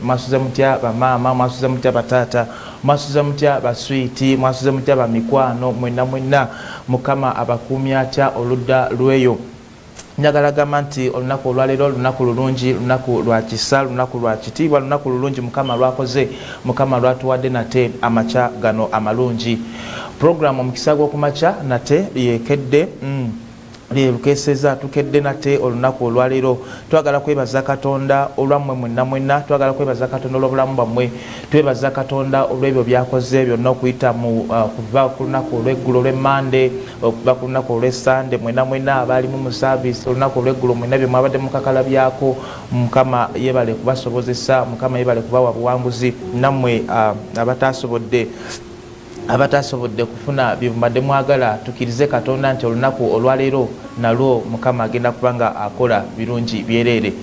mwasuza mutya ba mama mwasuza mutya batata mwasuza mutya ba sweet mwasuza mutya ba mikwano mwenna mukama abakumya atya oludda lweyo njagala gamba nti olunaku olwaleero lunaku lulungi lunaku lwa kisa lunaku lwa kitiibwa lunaku lulungi mukama lwakoze mukama lwatuwadde nate amaca gano amalungi programu omukisa gw'okumaca nate yekedde lukeseza tukedde nate olunaku olwaleero twagala kwebaza katonda olwammwe mwenna twagala kwebaza katonda olw'obulamu bwammwe twebaza katonda olw'ebyo byakoze byonna okuyita mu kuva ku lunaku olw'eggulo olw'emmande okuva ku lunaku olw'essande mwenna abaalimu mu saavisi olunaku olw'eggulo mwenna bye mwabadde mukakalabyako mukama yebale kubasobozesa mukama yebale kubawa buwanguzi nammwe abatasobodde kufuna byemumadde mwagala tukirize katonda nti olunaku olwaleero nalwo mukama agenda kubanga akola birungi byereere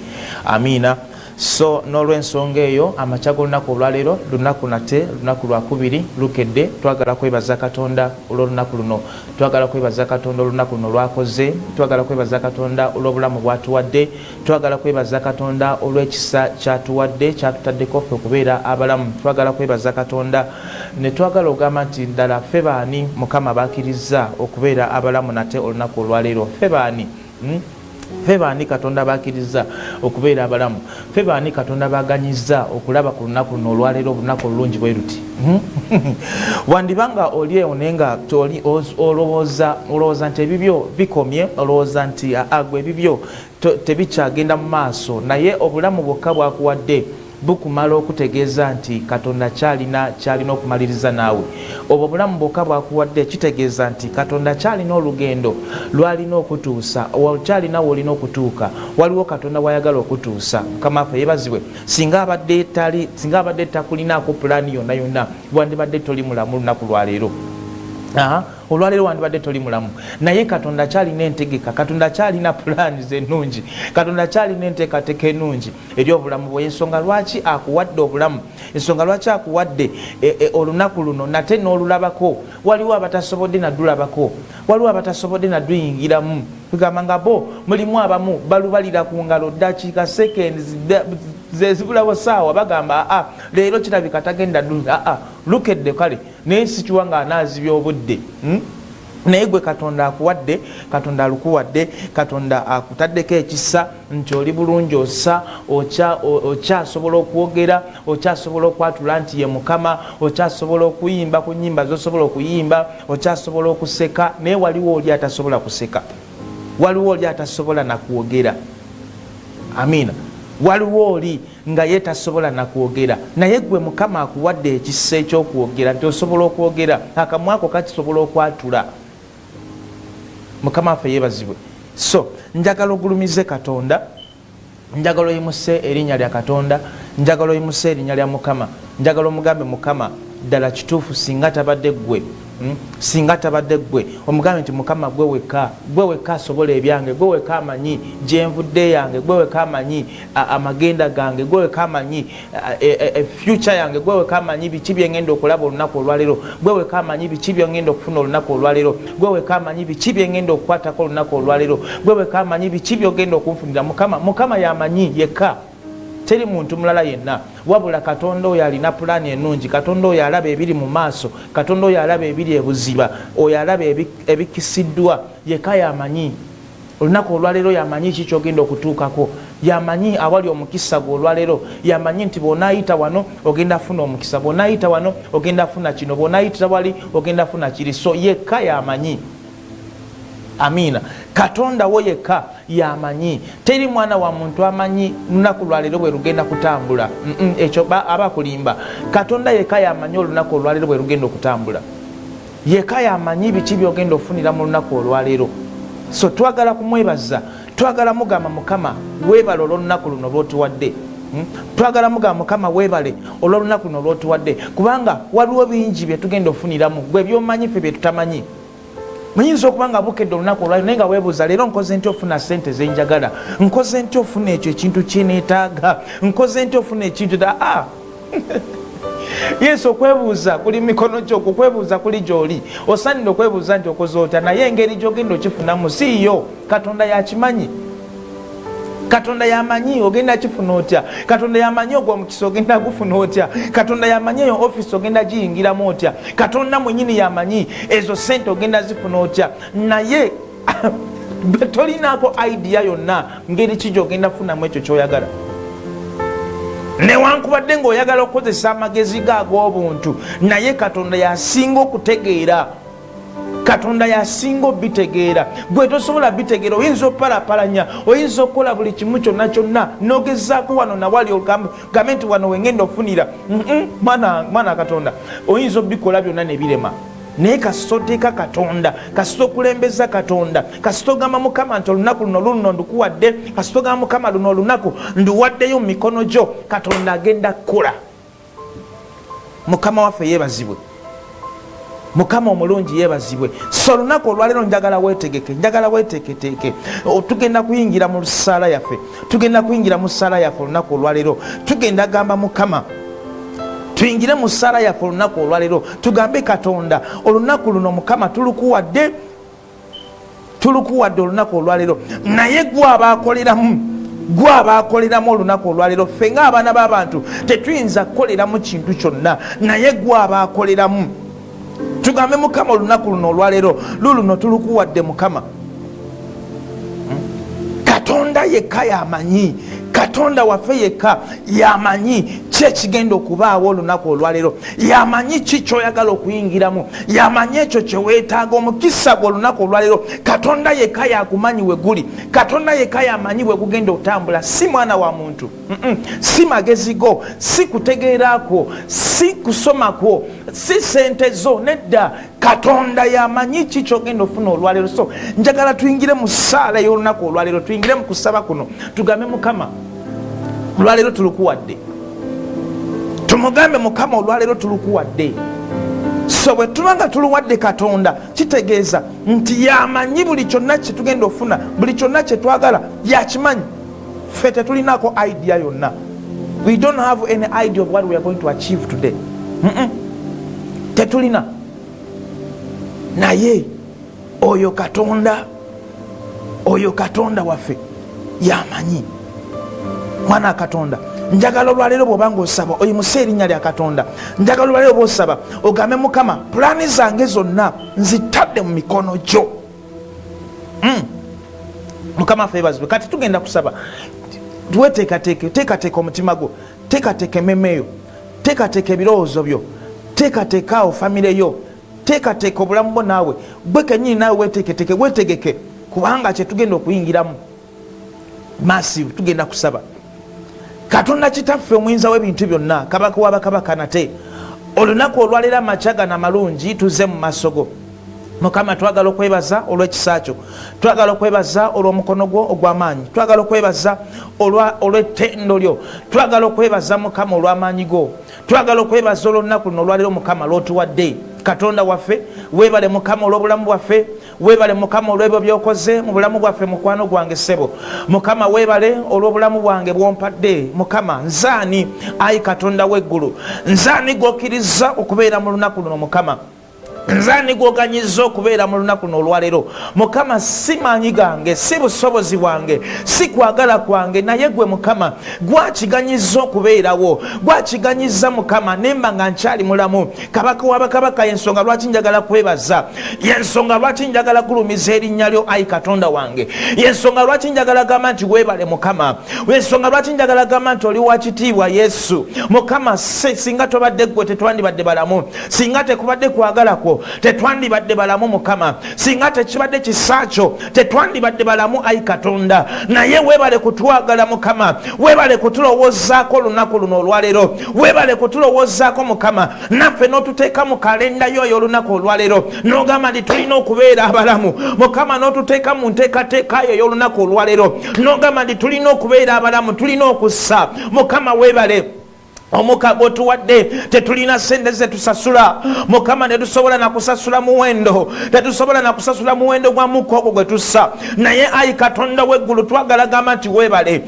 amiina so n'olw'ensonga eyo amaca g'olunaku olwaleero lunaku nate lunaku lwakubiri lukedde twagala kwebaza katonda olw'olunaku luno twagala kwebaza katonda olunaku luno lwakoze twagala kwebaza katonda olw'obulamu bwatuwadde twagala kwebaza katonda olw'ekisa kyatuwadde kyatutaddeko ffe okubeera abalamu twagala kwebaza katonda ne twagala ogamba nti ddala ffe baani mukama bakkiriza okubeera abalamu nate olunaku olwaleero ffe baani ffe baani katonda bakkiriza okubeera abalamu ffe baani katonda baganyiza okulaba ku lunaku luno olwaleero olunaku olulungi bwe luti wandibanga oli ewo naye nga olowooza nti ebibyo bikomye olowooza nti agwe ebibyo tebikyagenda mu maaso naye obulamu bwokka bwakuwadde bukumala okutegeeza nti katonda kyalina okumaliriza naawe obwo obulamu bwokka bwakuwadde kitegeeza nti katonda kyalina olugendo lwalina okutuusa kyalina woolina okutuuka waliwo katonda wayagala okutuusa mukama waffe yeebazibwe singa abadde takulinaako pulaani yonna wandibadde toli mulamu lunaku lwaleero olwaleero wandibadde toli mulamu naye katonda kyalina entegeka katonda kyalina pulaani ennungi katonda kyalina enteekateeka ennungi eri obulamu bwe ensonga lwaki akuwadde obulamu ensonga lwaki akuwadde olunaku luno nate n'olulabako waliwo abatasobodde naddulabako waliwo abatasobodde nadduyingiramu tugamba nga bo mulimu abamu balubalira ku ngalo ddakiika seconds zezibulawo saawa bagamba leero kirabika tagenda ddungi lukedde kale naye sikiwa nga anaazibya obudde naye gwe katonda akuwadde katonda alukuwadde katonda akutaddeko ekisa nti oli bulungi ossa okyasobola okwogera okyasobola okwatula nti ye mukama okyasobola okuyimba ku nnyimba zosobola okuyimba okyasobola okuseka naye waliwo oli atasobola kuseka waliwo oli atasobola nakwogera amiina waliwo oli nga ye tasobola nakwogera naye gwe mukama akuwadde ekisa ekyokwogera nti osobola okwogera akamwa ako kakisobola okwatula mukama waffe yeebazibwe so njagala ogulumize katonda njagala oyimuse erinnya lya katonda njagala oyimuse erinnya lya mukama njagala omugambe mukama ddala kituufu singa tabadde ggwe singa tabadde ggwe omugambe nti mukama gwe wekka asobola ebyange gwe wekka amanyi gyenvudde yange gwe wekka amanyi amagenda gange gwe wekka amanyi future yange gwe wekka amanyi biki byengenda okulaba olunaku olwaleero gwe wekka amanyi biki byengenda okufuna olunaku olwaleero gwe wekka amanyi biki byengenda okukwatako olunaku olwaleero gwe wekka amanyi biki byogenda okunfunira mukama yamanyi yekka teri muntu mulala yenna wabula katonda oyo alina pulaani ennungi katonda oyo alaba ebiri mu maaso katonda oyo alaba ebiri ebuziba oyo alaba ebikisiddwa yekka yamanyi olunaku olwaleero yamanyi kikyogenda okutuukako yamanyi awali omukisa gwe olwaleero yamanyi nti bw'onaayita wano ogenda funa omukisa bw'onaayita wano ogenda funa kino bw'onaayita wali ogenda funa kiri so yekka yamanyi amiina katonda wo yekka yamanyi teri mwana wa muntu amanyi lunaku lwaleero bwe lugenda kutambula ekyo aba kulimba katonda yekka yamanyi olunaku olwaleero bwe lugenda okutambula yekka yamanyi biki byogenda ofunira mu lunaku olwaleero so twagala kumwebaza twagala mugamba mukama weebale olw'olunaku luno lw'otuwadde twagala mugamba mukama weebale olw'olunaku luno lw'otuwadde kubanga waliwo bingi bye tugenda ofuniramu gwe byomanyi ffe bye tutamanyi muyinza okuba nga bukedde olunaku olwaleero naye nga weebuuza leero nkoze ntya okufuna ssente zenjagala nkoze ntya okufuna ekyo ekintu kyeneetaaga nkoze ntya okufuna ekintu yesu okwebuuza kuli mikono gyo okwebuuza kuli gy'oli osaanira okwebuuza nti okoze otya naye engeri gy'ogenda okifunamu siiyo katonda yakimanyi Katonda yamanyi ogenda kifuna otya. Katonda yamanyi ogwa mukisa ogenda gufuna otya. Katonda yamanyi yo office ogenda giyingiramu otya. Katonda mwenyini yamanyi ezo sente ogenda zifuna otya. Naye tolinako idea yonna ngeri ki gy'ogenda kufunamu ekyo ky'oyagala. Newankubadde ng'oyagala okukozesa amagezi g'ag'obuntu, naye Katonda yasinga okutegeera. Katonda yasinga obitegeera. Gwe tosobola bitegeera. Oyinza opalapalanya, oyinza okukola buli kimu kyonna kyonna n'ogezaako wano nawali ogambe nti wano wengenda ofunira mwana Katonda. Oyinza obikola byonna ne birema. Naye kasita oteeka Katonda, kasita okulembeza Katonda, kasita ogamba Mukama nti olunaku luno ndukuwadde, kasita ogamba Mukama luno olunaku nduwaddeyo mu mikono gyo, Katonda agenda kukola. Mukama waffe yeebazibwe. Mukama omulungi yeebazibwe. So olunaku olwaleero njagala weeteeketeeke. Tugenda kuyingira mu ssaala yaffe. Tugenda kuyingira mu ssaala yaffe olunaku olwaleero. Tugenda gamba Mukama. Tuyingire mu ssaala yaffe olunaku olwaleero. Tugambe Katonda, olunaku luno Mukama tulukuwadde olunaku olwaleero. Naye gwe abaakoleramu olunaku olwaleero. Ffe ng'abaana b'abantu tetuyinza kukoleramu kintu kyonna, naye gwe abaakoleramu. Tugambe Mukama olunaku luno olwaleero luluno tulukuwadde Mukama. Katonda yekka yamanyi. Katonda waffe yekka yamanyi ki ekigenda okubaawo olunaku olwaleero. Yamanyi ki ky'oyagala okuyingiramu. Yamanyi ekyo kye weetaaga omukisa gwe olunaku olwaleero. Katonda yekka yakumanyi we guli. Katonda yekka yamanyi we gugenda otambula. Si mwana wa muntu, si magezi go, si kutegeera kwo, si kusoma kwo, si sente zo, nedda. Katonda yamanyi ki ky'ogenda ofuna olwaleero. So njagala tuyingire mu ssaala y'olunaku olwaleero, tuyingire mu kusaba kuno, tugambe Mukama olwaleero tulukuwadde. Tumugambe Mukama olwaleero tulukuwadde. So bwe tuba nga tuluwadde Katonda, kitegeeza nti yamanyi buli kyonna kye tugenda ofuna, buli kyonna kye twagala yakimanyi. Ffe tetulinako idea yonna. We don't have any idea of what we are going to achieve today. Tetulina. Naye oyo Katonda waffe yamanyi. Mwana Katonda, njagala olwaleero bw'oba ng'osaba oyimuse erinnya lya Katonda. Njagala olwaleero bw'osaba ogambe Mukama, pulaani zange zonna nzitadde mu mikono gyo. Mukama ffe yeebazibwe. Kati tugenda kusaba. Teekateeka omutima gwo, teekateeka emmeeme yo, teekateeka ebirowoozo byo, teekateeka awo famire yo, teekateeka obulamu bwo naawe. Gwe kennyini naawe weetegeke, kubanga kye tugenda okuyingiramu massive. Tugenda kusaba. Katonda kitaffe omuyinza w'ebintu byonna, kabaka w'abakabaka nate, olunaku olwaleero amakya na malungi tuze mu maaso go. Mukama twagala okwebaza olw'ekisa kyo, twagala okwebaza olw'omukono gwo ogw'amaanyi, twagala okwebaza olw'ettendo lyo, twagala okwebaza Mukama olw'amaanyi go, twagala okwebaza olw'olunaku luno olwaleero Mukama lw'otuwadde. Katonda waffe weebale Mukama olw'obulamu bwaffe, weebale Mukama olw'ebyo by'okoze mu bulamu bwaffe mukwano gwange ssebo. Mukama weebale olw'obulamu bwange bw'ompadde. Mukama nzaani ayi Katonda w'eggulu, nzaani gw'okkiriza okubeera mu lunaku luno Mukama, nzaani gw'oganyiza okubeera mu lunaku luno olwaleero Mukama. Si maanyi gange, si busobozi bwange, si kwagala kwange, naye gwe Mukama gwakiganyiza okubeerawo, gwakiganyiza Mukama nemba nga nkyali mulamu. Kabaka w'abakabaka, yensonga lwaki njagala kwebaza, yensonga lwaki njagala kulumiza erinnya lyo ayi Katonda wange, yensonga lwaki njagala gamba nti weebale Mukama, yensonga lwaki njagala gamba nti oli wa kitiibwa Yesu. Mukama singa tobadde gwe tetwandibadde balamu, singa tekubadde kwagala kwo tetwandibadde balamu Mukama, singa tekibadde kisa kyo tetwandibadde balamu ayi Katonda. Naye weebale kutwagala Mukama, weebale kutulowoozaako olunaku luno olwaleero, weebale kutulowoozaako Mukama, naffe n'otuteeka mu kalenda yo ey'olunaku olwaleero, n'ogamba nti tulina okubeera abalamu Mukama, n'otuteeka mu nteekateeka yo ey'olunaku olwaleero, n'ogamba nti tulina okubeera abalamu, tulina okussa Mukama. Weebale omukago tuwadde tetulina sente ze tusasula mukama ne tusobola na kusasula muwendo tetusobola na kusasula muwendo gwa muko ogwo gwe tussa naye ayi katonda w'eggulu twagala gamba nti weebale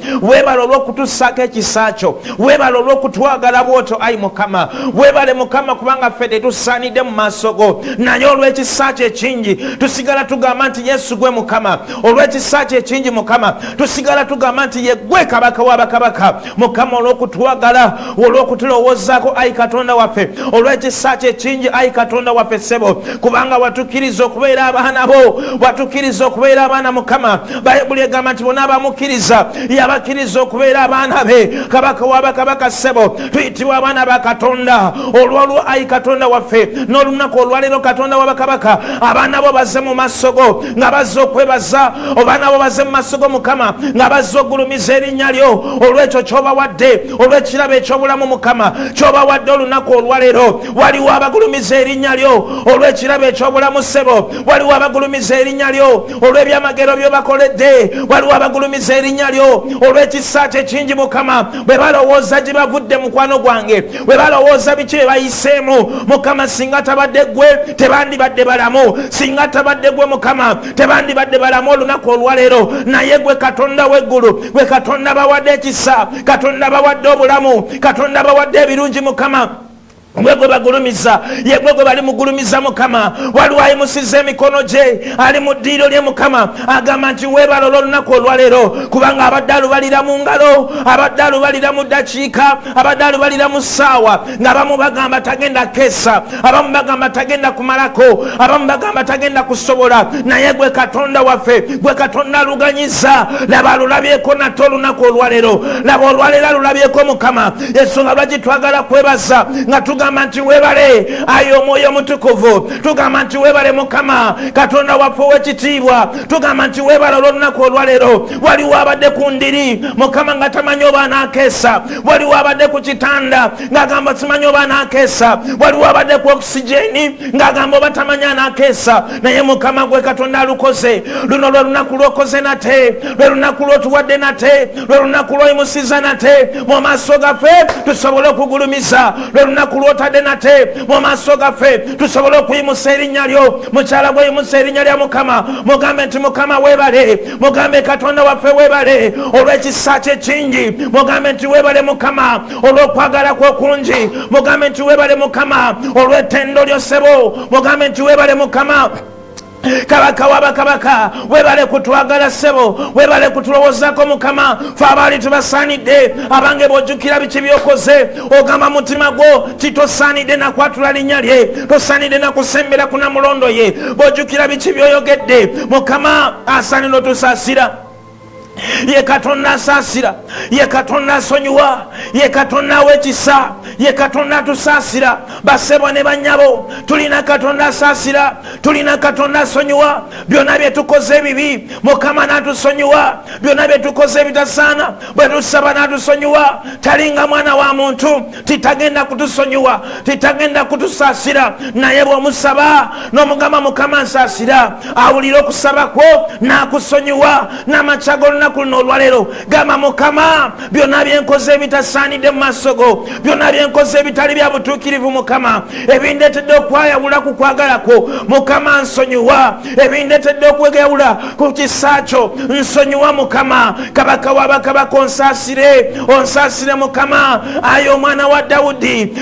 olw'okutussako ekisa kyo weebale olw'okutwagala bw'otyo ayi mukama weebale mukama kubanga ffe tetusaanidde mu maaso go naye olw'ekisa kyo ekingi tusigala tugamba nti yesu gwe mukama olw'ekisa kyo ekingi mukama tusigala tugamba nti ye gwe kabaka w'abakabaka mukama olw'okutwagala olw'okutulowoozaako ayi katonda waffe olw'ekisa kyo ekingi ayi katonda waffe ssebo kubanga watukkiriza okubeera abaana bo watukkiriza okubeera abaana mukama bayibuli egamba nti bonna abamukkiriza yabakkiriza okubeera abaana be kabaka w'abakabaka ssebo tuyitibwa abaana ba katonda olwolwo ayi katonda waffe n'olunaku olwaleero katonda w'abakabaka abaana bo bazze mu maaso go nga bazze okwebaza abaana bo bazze mu maaso go mukama nga bazze ogulumiza erinnya lyo olw'ekyo ky'obawadde olw'ekirabo eky'obulamu mukama ky'obawadde olunaku olwaleero waliwo abagulumiza erinnya lyo olw'ekirabo eky'obulamu ssebo waliwo abagulumiza erinnya lyo olw'ebyamagero byobakoledde waliwo abagulumiza erinnya lyo olw'ekisa kyo ekingi mukama bwe balowooza gye bavudde mukwano gwange bwe balowooza biki bye bayiseemu mukama singa tabadde gwe tebandibadde balamu singa tabadde gwe mukama tebandibadde balamu olunaku olwaleero naye gwe katonda w'eggulu gwe katonda bawadde ekisa katonda bawadde obulamu katonda bawadde ebirungi mukama gwe bagulumiza ye gwe bali mugulumiza mukama waliwo ayimusiza emikono gye ali mu ddiiro lye mukama agamba nti weebala olw'olunaku olwaleero kubanga abadde alubalira mu ngalo abadde alubalira mu ddakiika abadde alubalira mu ssaawa ng'abamu bagamba tagenda keesa abamu bagamba tagenda kumalako abamu bagamba tagenda kusobola naye gwe katonda waffe gwe katonda aluganyiza laba alulabyeko nate olunaku olwaleero laba olwaleero alulabyeko mukama ensonga lwaki twagala kwebaza nga tugamba nti weebale ayi omwoyo omutukuvu tugamba nti weebale mukama katonda waffe ow'ekitiibwa tugamba nti weebale olw'olunaku olwaleero waliwo abadde ku ndiri mukama nga tamanyi oba anaakeesa waliwo abadde ku kitanda ng'agamba simanyi oba anaakeesa waliwo abadde ku okisigeni ng'agamba oba tamanyi anaakeesa naye mukama gwe katonda alukoze luno lwe lunaku lw'okoze nate lwe lunaku lw'otuwadde nate lwe lunaku lw'oyimusiza nate mu maaso gaffe tusobole okugulumiza lwe lunaku lw'otadde nate mu maaso gaffe tusobole okuyimusa erinnya lyo mukyala gweyimusa erinnya lya mukama mugambe nti mukama weebale mugambe katonda waffe weebale olw'ekisa kye kingi mugambe nti weebale mukama olw'okwagala kw'okungi mugambe nti weebale mukama olw'ettendo lyo ssebo mugambe nti weebale mukama kabaka w'abakabaka weebale kutwagala ssebo weebale kutulowoozako mukama fe abaali tubasaanidde abange bw'ojjukira biki byokoze ogamba mutima gwo ti tosaanidde nakwatula linnya lye tosaanidde nakusembera ku namulondo ye bw'ojjukira biki byoyogedde mukama asaanira otusaasira ye katonda asaasira ye katonda asonyiwa ye katonda w'ekisa ye katonda atusaasira bassebo ne bannyabo tulina katonda asaasira tulina katonda asonyiwa byonna bye tukoze ebibi mukama n'atusonyiwa byonna bye tukoze ebitasaana bwe tusaba n'atusonyiwa talinga mwana wa muntu titagenda kutusonyiwa titagenda kutusaasira naye bw'omusaba n'omugamba mukama nsaasira awulira okusaba kwo n'akusonyiwa n'amacago olunaku luno olwaleero gamba mukama byonna byenkoze ebitasaanidde mu maaso go byonna byenkoze ebitali bya butuukirivu mukama ebindeetedde okwayawula ku kwagala kwo mukama nsonyiwa ebindeetedde okwegayawula ku kisa kyo nsonyiwa mukama kabaka w'abakabaka onsaasire mukama ayi omwana wa dawudi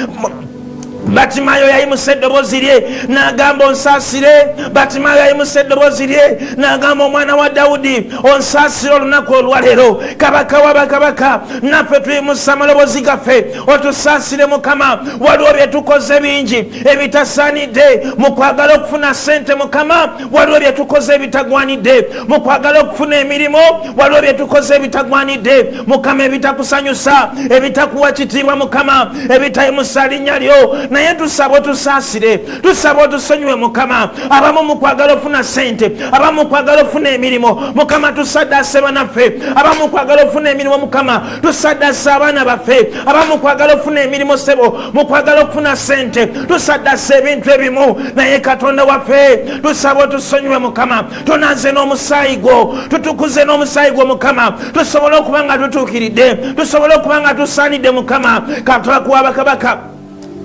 Batimayo yayimusa eddoboozi lye n'agamba onsaasire Batimayo yayimusa eddoboozi lye n'agamba omwana wa Dawudi onsaasire olunaku olwaleero kabaka w'abakabaka naffe tuyimusa amaloboozi gaffe otusaasire mukama waliwo bye tukoze bingi ebitasaanidde mu kwagala okufuna ssente mukama waliwo bye tukoze ebitagwanidde mu kwagala okufuna emirimu waliwo bye tukoze ebitagwanidde mukama ebitakusanyusa ebitakuwa kitiibwa mukama ebitayimusa linnya lyo naye tusaba otusaasire, tusaba otusonyiwe Mukama. Abamu mu kwagala ofuna ssente, abamu kwagala ofuna emirimu Mukama tusaddaase banaffe, abamu kwagala ofuna emirimu Mukama tusaddaase abaana baffe, abamu kwagala ofuna emirimu ssebo mu kwagala okufuna ssente tusaddaase ebintu ebimu, naye Katonda waffe tusaba otusonyiwe Mukama. Tunaze n'omusaayi gwo, tutukuze n'omusaayi gwo Mukama, tusobole okuba nga tutuukiridde, tusobole okuba nga tusaanidde Mukama. Katonda kuwa bakabaka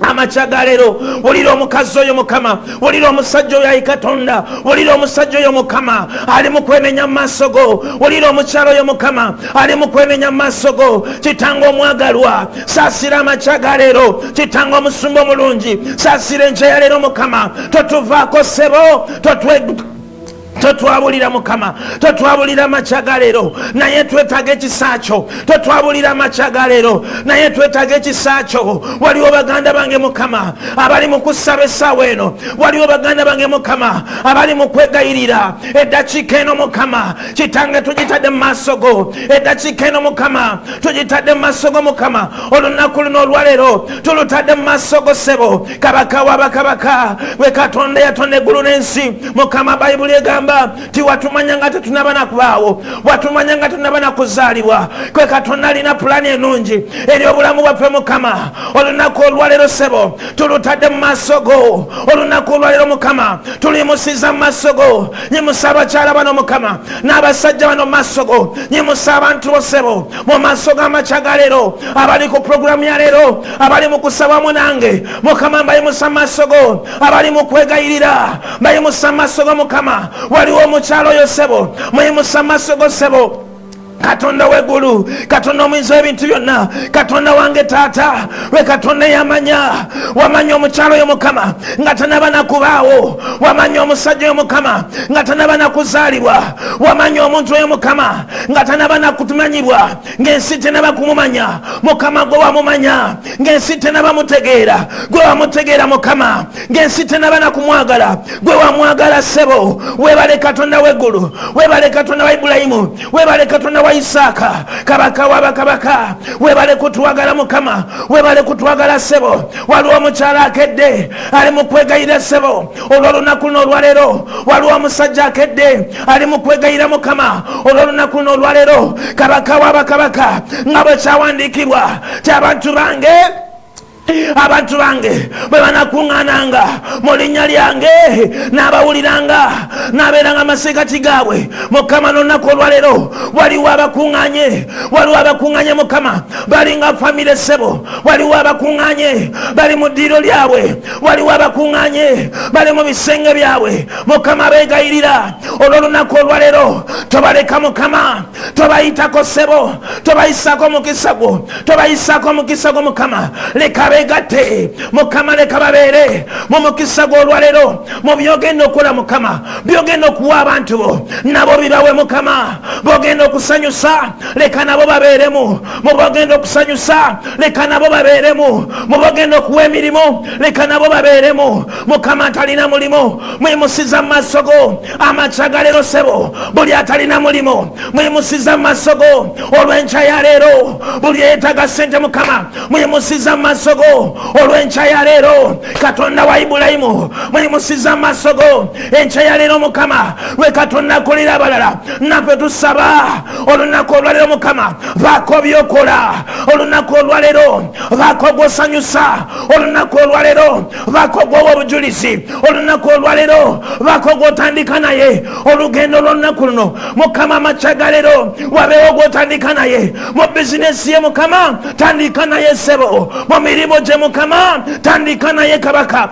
amachagalero, olira omukazi oyo Mukama, olira omusajja oyo ayi Katonda, olira omusajja oyo Mukama ali mu kwenenya mu maaso go, olira omukyalo oyo Mukama ali mu kwenenya mu maaso go. Kitange omwagalwa, saasira amachagalero, kitange omusumba omulungi, saasira enkya ya leero Mukama. Totuvaako ssebo, totwabulira Mukama, totwabulira amachagalero, naye twetaaga ekisa kyo. Totwabulira amachagalero, naye twetaaga ekisa kyo. Waliwo baganda bange Mukama abali mu kusaba essaawa eno, waliwo baganda bange Mukama abali mu kwegayirira. Eddakiika eno Mukama kitange tugitadde mu maaso go, eddakiika eno Mukama tugitadde mu maaso go Mukama. Olunaku luno olwaleero tulutadde mu maaso go ssebo. Kabaka w'abakabaka, we Katonda yatonda eggulu n'ensi Mukama. Bayibuli egamba ti watumanya nga tetunaba na kubaawo, watumanya nga tetunaba na kuzaalibwa. Kwe Katonda alina pulaani ennungi eri obulamu bwaffe Mukama. Olunaku olwaleero ssebo tulutadde mu maaso go, olunaku olwaleero Mukama tulimusiza mu maaso go. Nyimusa abakyala bano Mukama n'abasajja bano mu maaso go, nyimusa abantu bo ssebo mu maaso g'amachagalero abali ku puroguramu ya leero, abali mu kusabamu nange Mukama. Mbayimusa mu maaso go, abali mu kwegayirira mbayimusa mu maaso go Mukama. Waliwo omukyalo oyo ssebo, mweyimusa mu maaso go ssebo. Katonda w'eggulu, Katonda omuyinza w'ebintu byonna, Katonda wange taata, we Katonda yamanya, wamanya omukyalo oyo Mukama nga tanaba na kubaawo, wamanya omusajja oyo Mukama nga tanaba na kuzaalibwa, wamanya omuntu oyo Mukama nga tanaba na kutumanyibwa, ng'ensi tenaba kumumanya Mukama. Gwe wamumanya ng'ensi tenaba mutegeera, gwe wamutegeera Mukama ng'ensi tenaba na kumwagala, gwe wamwagala ssebo. Weebale Katonda w'eggulu, weebale Katonda wa Ibulayimu, weebale Katonda wa Isaaka, kabaka w'abakabaka, weebale kutwagala Mukama, weebale kutwagala ssebo. Waliwo omukyala akedde ali mu kwegayira ssebo olw'olunaku luno olwaleero, waliwo omusajja akedde ali mu kwegayira Mukama olw'olunaku luno olwaleero. Kabaka w'abakabaka, nga bwe kyawandiikibwa ti abantu bange bwe banakuŋŋaananga mu linnya lyange n'abawuliranga n'abeeranga amaseekati gaabwe Mukama. N'olunaku olwaleero waliwo abakuŋŋaanye Mukama bali nga famire ssebo, waliwo abakuŋŋaanye bali mu ddiiro lyabwe, waliwo abakuŋŋaanye bali mu bisenge byabwe Mukama beegayirira olw'olunaku olwaleero. Tobaleka Mukama, tobayitako ssebo, tobayisaako omukisa gwo, tobayisaako omukisa gwo Mukama. Leka begatte Mukama, leka babeere mu mukisa gwo olwaleero. Mu byogenda okukola Mukama, byogenda okuwa abantu bo, nabo bibawe Mukama. Bogenda okusanyusa, leka nabo babeeremu mu bogenda okusanyusa, leka nabo babeeremu mu bogenda okuwa emirimu, leka nabo babeeremu Mukama. Atalina mulimu mwemusiza mu maaso go, amachagalero ssebo. Buli atalina mulimu mwemusiza mu maaso go olw'enkya ya leero. Buli eyeetaaga ssente Mukama mwemusiza mu maaso go olw'enkya ya leero. Katonda wa Ibulayimu mwemusiza mu maaso go enkya ya leero Mukama. Lwe Katonda akolera abalala, naffe tusaba olunaku olwaleero Mukama, baako byokola olunaku olwaleero, baako gw'osanyusa olunaku olwaleero, baako gw'owa obujulizi olunaku olwaleero, baako gw'otandika naye olugendo lw'olunaku luno Mukama. Amachagalero wabeewo gw'otandika naye mu bizinesi ye Mukama, tandika naye ssebo. Mu mirimu gye Mukama, tandika naye Kabaka.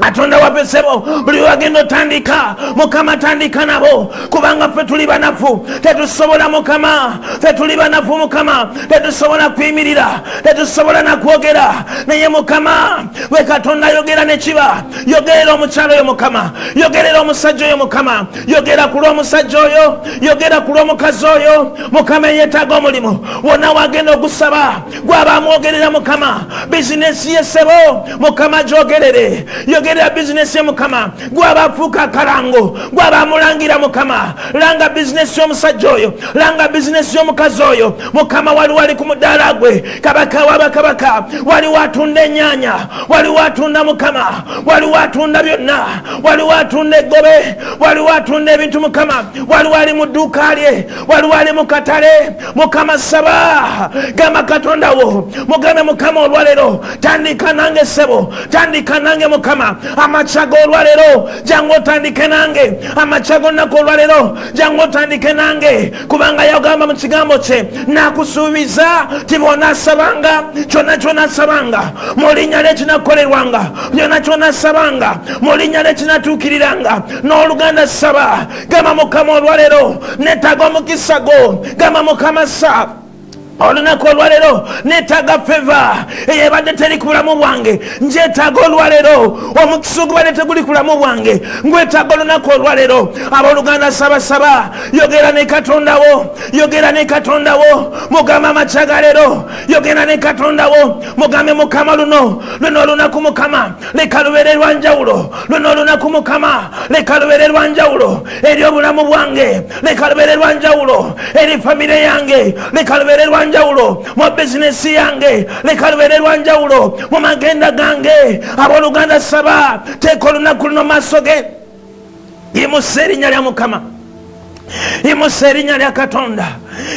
Katonda waffe ssebo, buli wagenda otandika Mukama tandika nabo, kubanga ffe tuli banafu, tetusobola Mukama, ffe tuli banafu Mukama, tetusobola kuyimirira, tetusobola nakwogera, naye Mukama we Katonda yogera ne kiba. Yogerera omukyalo oyo Mukama, yogerera omusajja oyo Mukama, yogera ku lw'omusajja oyo, yogera ku lw'omukazi oyo Mukama eyeetaaga omulimu wonna wagenda ogusaba gwaba amwogerera Mukama. Bizinesi ye ssebo Mukama gyogerere, yogerera bizinesi Mukama gwabafuuka kalango gwabamulangira Mukama langa bizinesi y'omusajja oyo langa bizinesi y'omukazi oyo Mukama wali ku mudaala gwe kabaka wabakabaka wali watunda ennyanya wali watunda Mukama wali watunda byonna wali watunda eggobe wali watunda ebintu Mukama wali mu dduuka lye wali mu katale Mukama saba gamba Katonda wo mugambe Mukama olwaleero tandika nange ssebo tandika nange Mukama amacago olwaleero jangu otandike nange amacago nnako olwaleero jangu otandike nange kubanga yagamba mu kigambo kye nakusuubiza ti bw'onaasabanga kyonna sabanga mu linnya lye kinakolerwanga byonna kyonna sabanga mu linnya lye kinatuukiriranga n'oluganda saba gamba Mukama olwaleero neetaaga omukisa gwo gamba Mukama sa olunaku olwaleero neetaaga feva eyebadde teri ku bulamu bwange njeetaaga olwaleero omukisa ogubadde teguli ku bulamu bwange ngwetaaga olunaku olwaleero abooluganda sabasaba yogera ne Katonda wo yogera ne Katonda wo mugambe amacaga leero yogera ne Katonda wo mugambe Mukama luno olunaku Mukama leka lubeere lwa njawulo luno olunaku Mukama leka lubeere lwa njawulo eri obulamu bwange leka lubeere lwa njawulo eri famire yange leka lubeere lwa njawulo mu bizinesi yange leka lubeere lwa njawulo mu magenda gange abooluganda saba teeka olunaku luno maaso ge yimusa erinnya lya Mukama yimusa erinnya lya Katonda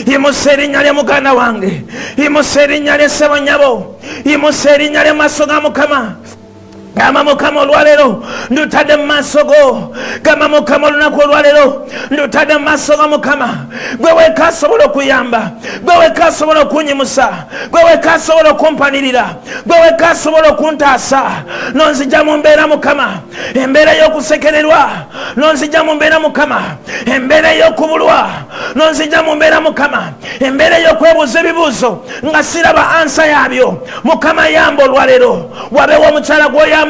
yimusa erinnya lya muganda wange yimusa erinnya lya ssebo nnyabo yimusa erinnya lya maaso ga Mukama gamba Mukama olwaleero ndutadde mu maaso go gamba Mukama olunaku olwaleero ndutadde mu maaso ga Mukama gwe weka asobola okuyamba gwe weka asobola okunyimusa gwe weka asobola okumpanirira gwe weka asobola okuntaasa nonzija mu mbeera Mukama embeera y'okusekererwa nonzija mu mbeera Mukama embeera y'okubulwa nonzija mu mbeera Mukama embeera y'okwebuuza ebibuuzo nga siraba ansa yaabyo Mukama yamba olwaleero wabeewo omukyala gwoyamba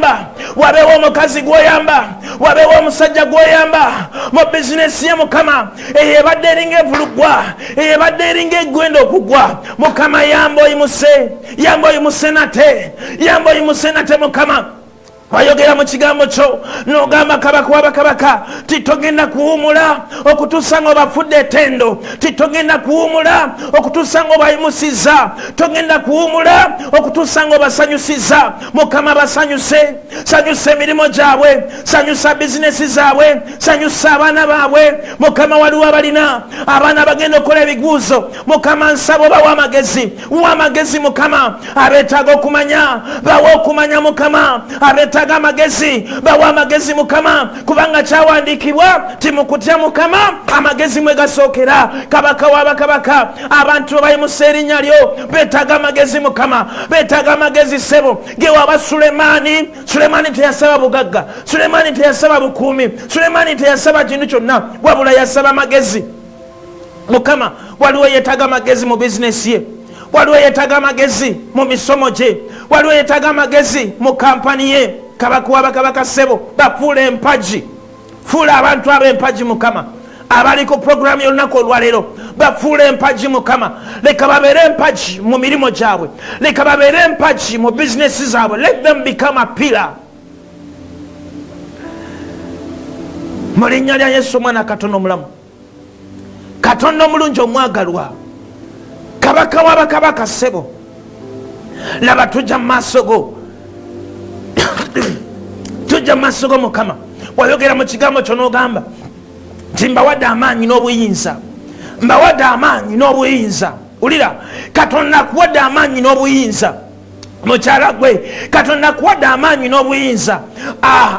wabeewo omukazi gwoyamba wabeewo omusajja gwoyamba mu bizinesi ye Mukama eyebadde eringa evulugwa eyebadde eringa eggwenda okugwa Mukama yamba oyimuse nate Mukama wayogera mu kigambo kyo n'ogamba kabaka wabakabaka titogenda kuwumula okutuusa nga obafudde ettendo titogenda kuwumula okutuusa nga obayimusiza togenda kuwumula okutuusa nga obasanyusiza Mukama basanyuse sanyusa emirimu gyabwe sanyusa bizinesi zaabwe sanyusa abaana baabwe Mukama waliwo abalina abaana bagenda okukola ebiguuzo Mukama nsaba obawa amagezi Mukama abeetaaga okumanya bawa okumanya Mukama abeetaaga amagezi bawa amagezi Mukama kubanga kyawandiikibwa ti mu kutya Mukama amagezi mwe gasookera kabaka wabakabaka abantu bayimusa erinnya lyo beetaaga amagezi Mukama beetaaga amagezi ssebo gewaba Sulemaani teyasaba bugagga Sulemaani teyasaba bukuumi Sulemaani teyasaba kintu kyonna wabula yasaba amagezi Mukama waliwo yeetaaga amagezi mu bizinesi ye waliwo yeetaaga amagezi mu misomo gye waliwo yeetaaga amagezi mu kampani ye kabaka wabakabaka ssebo bafuula empagi fuula abantu ab'empagi Mukama abali ku programu y'olunaku olwaleero bafuula empagi Mukama leka babeere empagi mu mirimu gyabwe leka babeere empagi mu bizinesi zaabwe let them become a pillar mu linnya lya Yesu omwana Katonda omulamu Katonda omulungi omwagalwa kabaka wabakabaka ssebo laba tujja mu maaso go tujja mu maaso go Mukama wayogera mu kigambo kyo n'ogamba nti mbawadde amaanyi n'obuyinza ulira Katonda akuwadde amaanyi n'obuyinza mukyala gwe Katonda akuwadde amaanyi n'obuyinza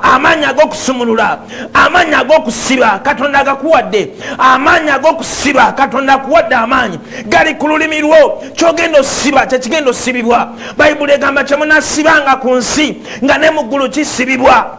amaanyi ag'okusumulula amaanyi ag'okusiba Katonda agakuwadde amaanyi ag'okusiba Katonda akuwadde amaanyi gali ku lulimi lwo kyogenda osiba kyekigenda osibibwa Bayibuli egamba kyemunasibanga ku nsi nga ne mu ggulu kisibibwa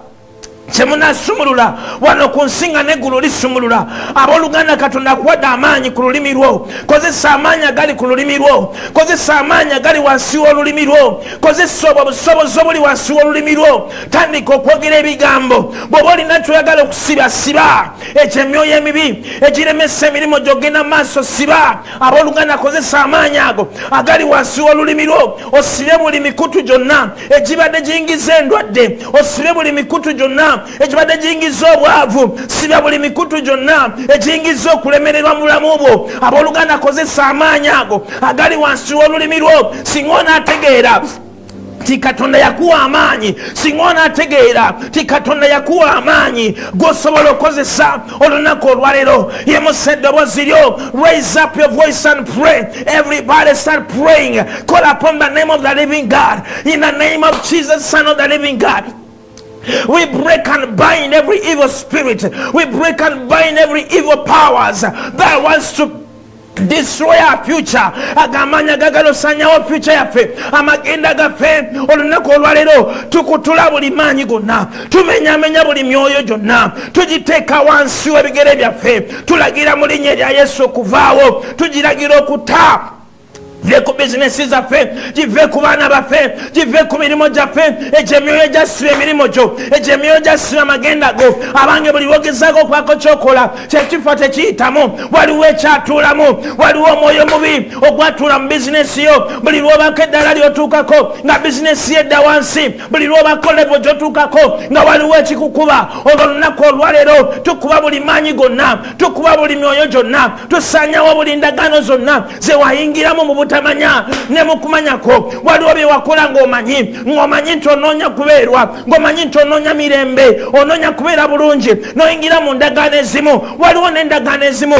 Chemuna sumulula wano kunsinga neggulu lisumulula abooluganda Katonda akuwadde amaanyi ku lulimi lwo. Kozesa amaanyi agali ku lulimi lwo, kozesa amaanyi agali wansi w'olulimi lwo, kozesa obusobozi obuli wansi w'olulimi lwo. Tandika okwogera ebigambo. Bw'oba olina kyoyagala okusiba, siba. Ekyo emyoyo emibi egiremesa emirimu gy'ogenda maaso, siba. Abooluganda kozesa amaanyi ago agali wansi w'olulimi lwo, osibe buli mikutu gyonna egibadde giyingiza endwadde, osibe buli mikutu gyonna ekibadde giyingiza obwavu, siba buli mikutu gyonna egiyingiza okulemererwa mu bulamu bwo. Abooluganda kozesa amaanyi ago agali wansi w'olulimi lwo. Singa onaategeera ti Katonda yakuwa amaanyi, singa onaategeera ti Katonda yakuwa amaanyi g'osobola okozesa olunaku olwaleero, yemusa eddoboozi lyo. Raise up your voice and pray. Everybody start praying. Call upon the name of the living God. In the name of Jesus, Son of the living God. We break and bind every evil spirit. We break and bind every evil powers that wants to destroy our future. Agamanya gagalo sanyawo future yaffe, amagenda gaffe olunaku olwaleero. Tukutula buli maanyi gonna, tumenyamenya buli myoyo gyonna, tugiteeka wansi w'ebigere byaffe. Tulagira mu linnya lya Yesu okuvaawo, tugiragira okuta give ku bizinesi zaffe, give ku baana baffe, give ku mirimu gyaffe. Egyo emyoyo gyasiba emirimu gyo, egyo emyoyo gyasiba amagenda go. Abange buli wogezaako okubaako kyokola kyekifa tekiyitamu, waliwo ekyatuulamu, waliwo omwoyo mubi ogwatuula mu bizinesi yo. Buli lwobako eddala lyotuukako nga bizinesi yedda wansi, buli lwobako lebo gyotuukako nga waliwo ekikukuba. Olwo olunaku olwaleero tukuba buli maanyi gonna, tukuba buli myoyo gyonna, tusanyawo buli ndagaano zonna ze wayingiramu mu tamanya ne mukumanyako. Waliwo bye wakola ng'omanyi nti onoonya kubeerwa, ng'omanyi nti onoonya mirembe, onoonya kubeera bulungi, n'oyingira mu ndagaano ezimu. Waliwo n'endagaano ezimu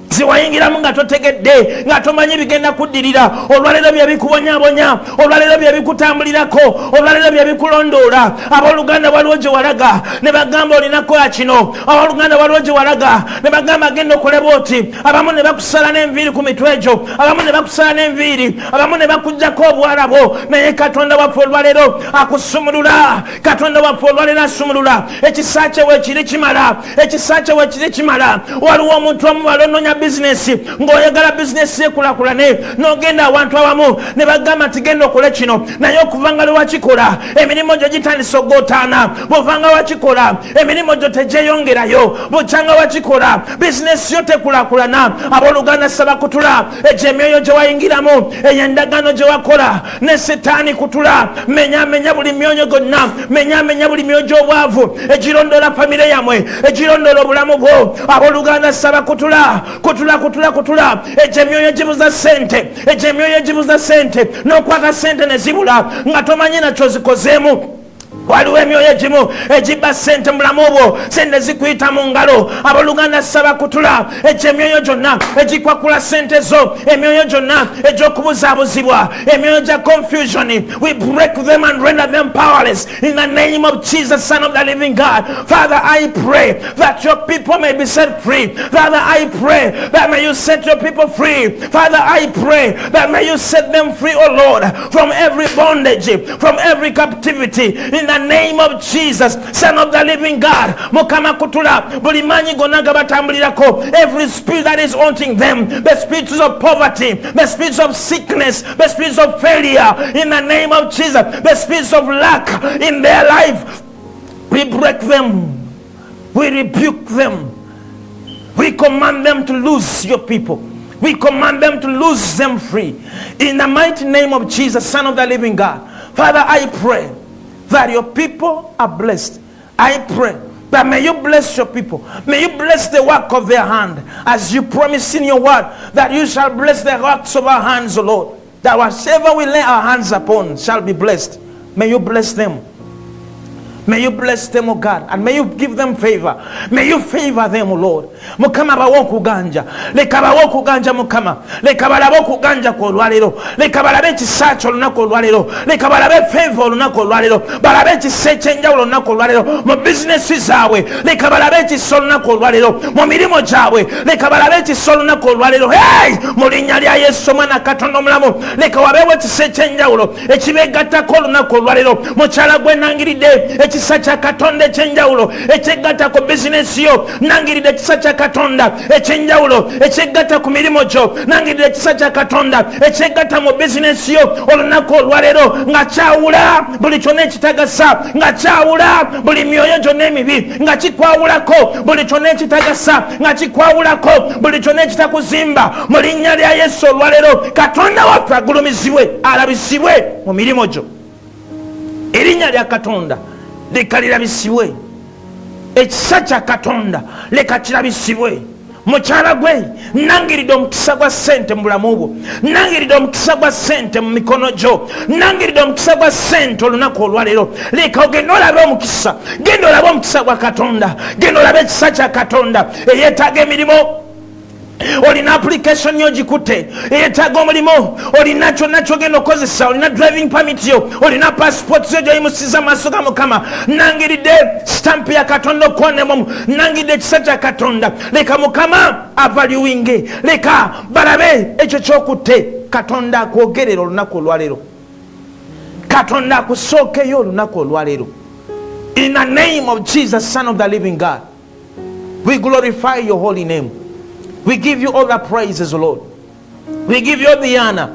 ziwayingiramu nga totegedde, nga tomanyi bigenda kuddirira. Olwaleero bye bikubonyabonya, olwaleero bye bikutambulirako, olwaleero bye bikulondoola. Abooluganda waliwo gye walaga ne bagamba olinakola kino, abooluganda waliwo gye walaga ne bagamba agenda okuleba oti. Abamu ne bakusala n'enviiri ku mitwe egyo, abamu ne bakusala n'enviiri, abamu ne bakuggyako obwalabo. Naye Katonda waffe olwaleero akusumulula, Katonda waffe olwaleero asumulula. Ekisa kye weekiri kimala, ekisa kye weekiri kimala. Waliwo omuntu omu walonoonya bizinesi, ng'oyagala bizinesi ekulakulane, n'ogenda awantu awamu ne bagamba nti genda okole kino, naye okuvanga lwe wakikola emirimu gyo gitandise ogootaana. Bw'ovanga wakikola emirimu gyo tegyeyongerayo, bw'okyanga wakikola bizinesi yo tekulakulana. Abooluganda saba kutula, egyo emyoyo gye wayingiramu, eyo endagaano gye wakola ne Setaani kutula. Menya buli myoyo gonna, menya buli myoyo gy'obwavu egirondoola famire yamwe, egirondoola obulamu bwo. Abooluganda saba kutula. Egyo emyoyo egibuza sente, egyo emyoyo egibuza sente, n'okwata sente ne zibula nga tomanyi nakyo zikozeemu. Waliwo emyoyo egimu egibba sente mu bulamu bwo, sente zikuyita mu ngalo. Abooluganda saba kutula, egyo emyoyo gyonna egikwakula sente zo, emyoyo gyonna egy'okubuzaabuzibwa, emyoyo gya confusion, we break them and render them powerless in the name of Jesus, Son of the living God. Father, I pray that your people may be set free. Father, I pray that may you set your people free. Father, I pray that may you set them free, oh Lord, from every bondage, from every captivity, in the name of Jesus, Son of the living God. Mukama kutula buli maanyi gonna gabatambulirako, every spirit that is haunting them, the spirits of poverty, the spirits of sickness, the spirits of failure, in the name of Jesus, the spirits of lack in their life, we break them, we rebuke them, we command them to lose your people, we command them to lose them free, in the mighty name of Jesus, Son of the living God. Father, I pray that your people are blessed. I pray that may you bless your people. May you bless the work of their hand, as you promise in your word that you shall bless the works of our hands, O Lord. That whatever we lay our hands upon shall be blessed. May you bless them. May you bless them, O God, and may you give them favor. May you favor them, O Lord. Mukama bawo kuganja, leka bawo kuganja Mukama, leka balabo kuganja ko lwalero, leka balabe kisacho lunako lwalero, leka balabe favor lunako lwalero, balabe kisechenja lunako lwalero mu business zaabwe, leka balabe kisolo lunako lwalero mu mirimo gyabwe, leka balabe kisolo lunako lwalero. Hey, mu linnya lya Yesu mwana Katonda omulamu, leka wabewe kisechenja ulo ekibegattako lunako lwalero. Mukyala gwe nangiridde ekisa kya Katonda ekyenjawulo ekyegatta ku bizinesi yo. Nangirira ekisa kya Katonda ekyenjawulo ekyegatta ku mirimu gyo. Nangirira ekisa kya Katonda ekyegatta mu bizinesi yo olunaku olwaleero nga kyawula buli kyonna ekitagasa, nga kyawula buli myoyo gyonna emibi, nga kikwawulako buli kyonna ekitagasa, nga kikwawulako buli kyonna ekitakuzimba. Mu linnya lya Yesu olwaleero Katonda waffe agulumizibwe, alabisibwe mu mirimu gyo. Erinnya lya Katonda leka lirabisibwe. Ekisa kya Katonda leka kirabisibwe. Mukyala gwe, nangiridde omukisa gwa ssente mu bulamu bwo. Nangiridde omukisa gwa ssente mu mikono gyo. Nangiridde omukisa gwa ssente olunaku olwaleero. Leka ogende olabe omukisa. Genda olabe omukisa gwa Katonda. Genda olabe ekisa kya Katonda eyeetaaga emirimu. Olina application yo gikutte eyeetaaga omulimu. Olina kyonna kyogenda okozesa. Olina driving permit yo. Olina passport yo gyoyimusiza maaso ga Mukama. Nangiridde stamp ya Katonda okwonemu. Nangiridde ekisa kya Katonda. Leka Mukama avaluwinge. Leka balabe ekyo kyokutte. Katonda akwogerera olunaku olwaleero. Katonda akusookeyo olunaku olwaleero. In the name of Jesus, Son of the living God, we glorify your holy name. We give you all the praises, Lord. We give you all the honor.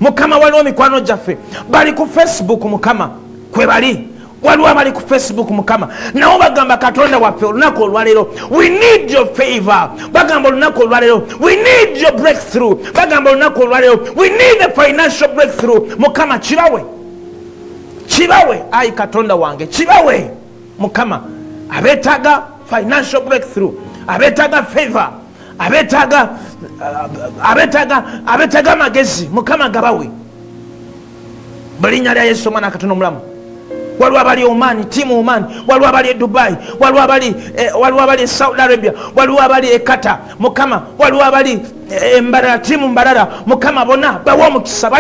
Mukama waliwo mikwano gyaffe bali ku Facebook Mukama kwe bali. Waliwo abali ku Facebook Mukama nawo bagamba Katonda waffe olunaku olwaleero we need your favor. Bagamba olunaku olwaleero we need your breakthrough. Bagamba olunaku olwaleero we need the financial breakthrough. Mukama kibawe, kibawe ayi Katonda wange, kibawe Mukama. Abeetaaga financial breakthrough, abeetaaga favor, abetaga magezi Mukama gabawe. Bulinnya lya Yesu Omwana Katonda omulamu. Waliwo abali Oman, tiimu Oman, waliwo abali Dubai, waliwo abali Saudi Arabia, waliwo abali Qatar Mukama, waliwo abali Mbarara, tiimu Mbarara Mukama, bonna bawe omukisa,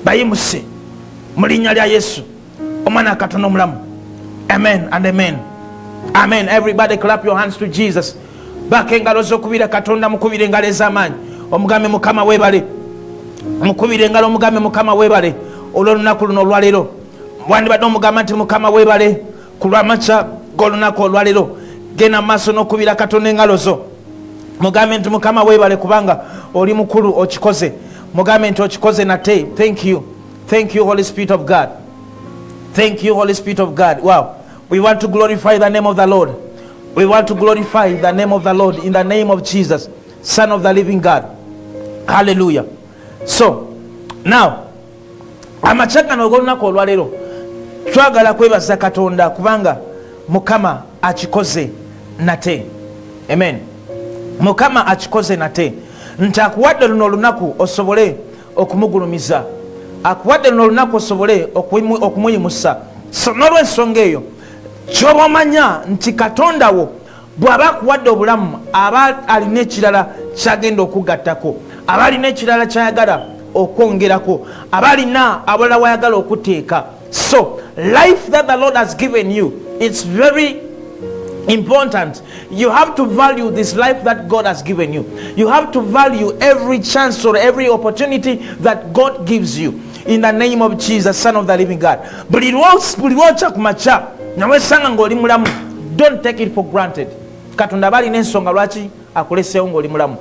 bayimuse mu linnya lya Yesu Omwana Katonda omulamu. Amen and amen. Amen. Everybody clap your hands to Jesus. Baka engalo z'okubira Katonda, mukubire engalo ez'amaanyi. Omugambe Mukama weebale. Mukubire engalo omugambe Mukama weebale. Olw'olunaku luno olwaleero. Wandibadde omugamba nti Mukama weebale ku lw'amakya g'olunaku olwaleero. Genda mu maaso n'okubira Katonda engalo zo. Mugambe nti Mukama weebale kubanga oli mukulu, okikoze. Mugambe nti okikoze nate. Thank you. Thank you, Holy Spirit of God. Thank you, Holy Spirit of God. Wow. We want to glorify the name of the Lord. We want to glorify the name of the Lord in the name of Jesus, Son of the living God. Hallelujah. So, now, amachaka n'ogolunaku olwaleero twagala kwebaza Katonda kubanga Mukama akikoze nate. Amen. Mukama akikoze nate. Nti akuwadde luno olunaku osobole okumugulumiza. Akuwadde luno olunaku osobole okumuyimusa. So n'olw'ensonga eyo kyoba omanya nti Katonda wo bw'aba akuwadde obulamu aba alina ekirala kyagenda okugattako, aba alina ekirala kyayagala okwongerako, aba alina abalala wayagala okuteeka. So life that the Lord has given you, it's very important. You have to value this life that God has given you. You have to value every chance or every opportunity that God gives you. In the name of Jesus, Son of the living God. Buli lwocha kumacha nawe sanga ng'oli mulamu, don't take it for granted. Katonda bali n'ensonga lwaki akuleseewo ng'oli mulamu.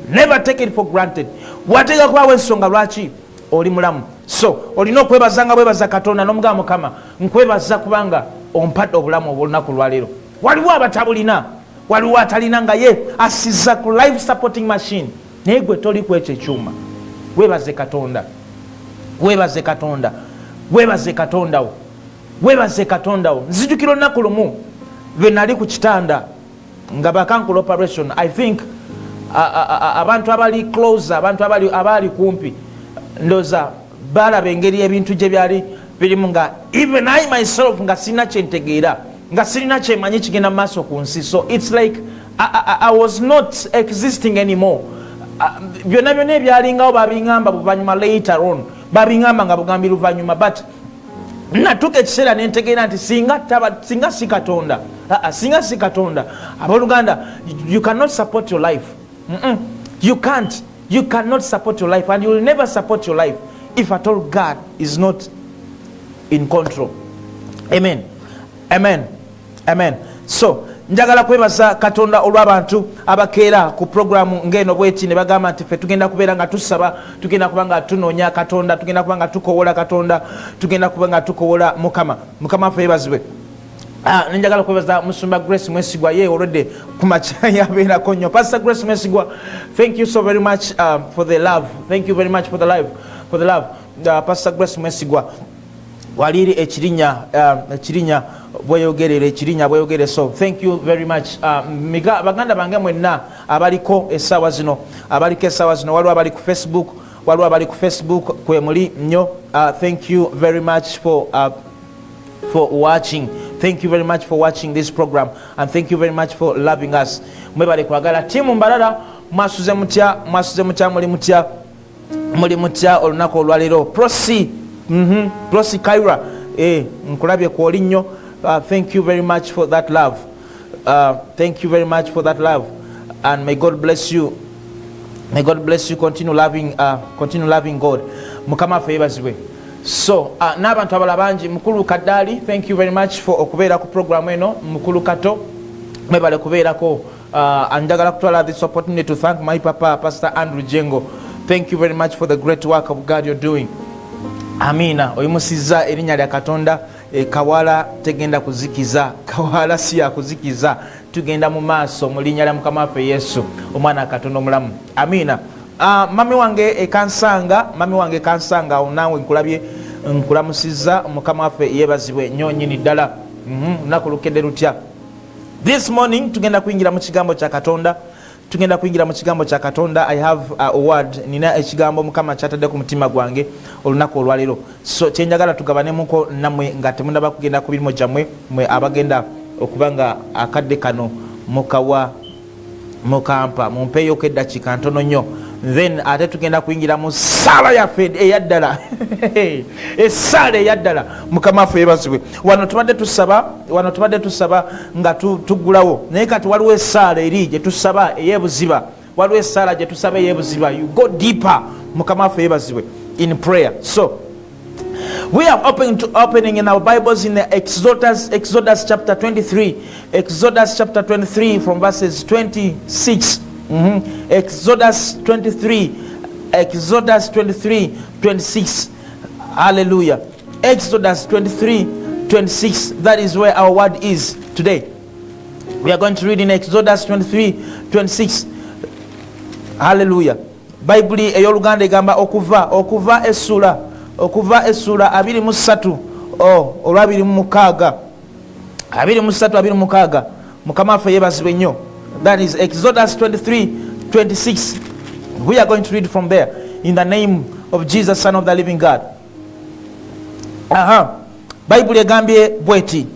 Never take it for granted. Wateeka kubawo ensonga lwaki oli mulamu. So olina okwebazanga bwebaza Katonda n'omugamba Mukama, nkwebaza kubanga ompadde obulamu obw'olunaku lwaleero. Waliwo abatabulina, waliwo atalina nga ye asiza ku life supporting machine, naye gwe toli ku ekyo ekyuma. Weebaze Katonda, weebaze Katonda, weebaze Katonda wo, weebaze Katonda wo. Nzijukira olunaku lumu lwe nali ku kitanda nga bakankula operation. I think abantu abali close, abantu abali kumpi ndoza balaba engeri ebintu gye byali birimu nga even I myself nga sina kyentegeera, nga sirina kyemanyi kigenda maaso ku nsi. So it's like I was not existing anymore. Byonna byonna ebyalingawo babiŋŋamba buvanyuma, later on babiŋŋamba nga bugambi luvanyuma, but natuka ekiseera nentegeera nti singa si Katonda, singa si Katonda, abooluganda, you cannot support your life. You cannot support your life, and you will never support your life if at all God is not in control. Amen. Amen. Amen. So njagala kwebaza Katonda olw'abantu abakeera ku programu ngeno bweti ne bagamba nti ffe tugenda kubeera nga tusaba, tugenda kuba nga tunoonya Katonda, tugenda kuba nga tukowola Katonda, tugenda kuba nga tukowola Mukama. Mukama ffe yeebazibwe. Njagala kwebaza Musumba Grace Mwesigwa ye already kumakya yabeerako nnyo. Pastor Grace Mwesigwa, thank you so very much for the love. Thank you very much for the love. Pastor Grace Mwesigwa waliri ekirinya bweyogerere, so thank you very much. Baganda bange mwenna abaliko essaawa zino waliwo abali ku Facebook kwe muli nnyo. Thank you very much for watching. Thank you very much for watching this program, and thank you very much for loving us. Mwebale kwagala timu Mbalala, mwasuze mutya muli mutya olunaku olwaliro. Prosi Kaira nkulabye ku oli nnyo. Thank you very much for that love. Thank you very much for that love, and may God bless you. May God bless you. Continue loving God. Mukama ffe yeebazibwe. So n'abantu abala bangi, mukulu Kadali, thank you very much for okubeera ku program eno. Mukulu Kato, mwebale kubeerako. Njagala kutwala this opportunity to thank my papa, Pastor Andrew Jengo. Thank you very much for the great work of God you're doing. Amina. Oyimusiza erinnya lya Katonda. Kawala tegenda kuzikiza, kawala siya kuzikiza, tugenda mu maaso mu linnya lya Mukama waffe Yesu, omwana Katonda omulamu. Amina. Mami wange kansanga onawe nkulamusiza. Mukama waffe yeebazibwe nnyo nnyini ddala. Lunaku lukedde lutya. This morning tugenda kuyingira mu kigambo kya Katonda. I have a word, nina ekigambo Mukama kyatadde ku mutima gwange olunaku olwaliro. So kyenjagala tugabanemuko nammwe nga temundaba kugenda ku birimo gyammwe, mwe abagenda okuba nga akadde kano mukampa mumpeeyoko eddakiika ntono nnyo. Then ate tugenda kuyingira mu ssaala yaffe eyaddala. Essaala eyaddala. Mukama waffe yeebazibwe. Wano tubadde tusaba nga tuggulawo, naye kati waliwo essaala eri gye tusaba ey'ebuziba. Waliwo essaala gye tusaba ey'ebuziba. You go deeper. Mukama waffe yeebazibwe in prayer. So we are opening in our Bibles in Exodus chapter 23. Exodus chapter 23 from verses 26. Exodus 23, 26. Hallelujah. Exodus 23, 26. That is where our word is today. We are going to read in Exodus 23, 26. Hallelujah. Bible ey'Oluganda egamba okuva essula 23 olwa 26. Mukama waffe yeebazibwe nnyo. That is Exodus 23, 26. We are going to read from there in the name of Jesus, Son of the living God. Bible egambye bweti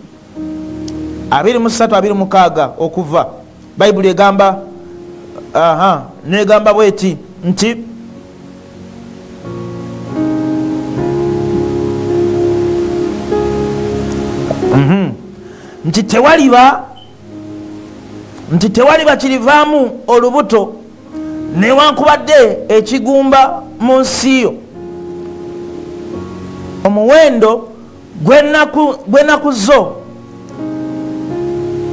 23 okuva. Bible egamba negamba bweti nti nti tewaliba kirivaamu olubuto newankubadde ekigumba mu nsi yo. Omuwendo gw'ennaku zo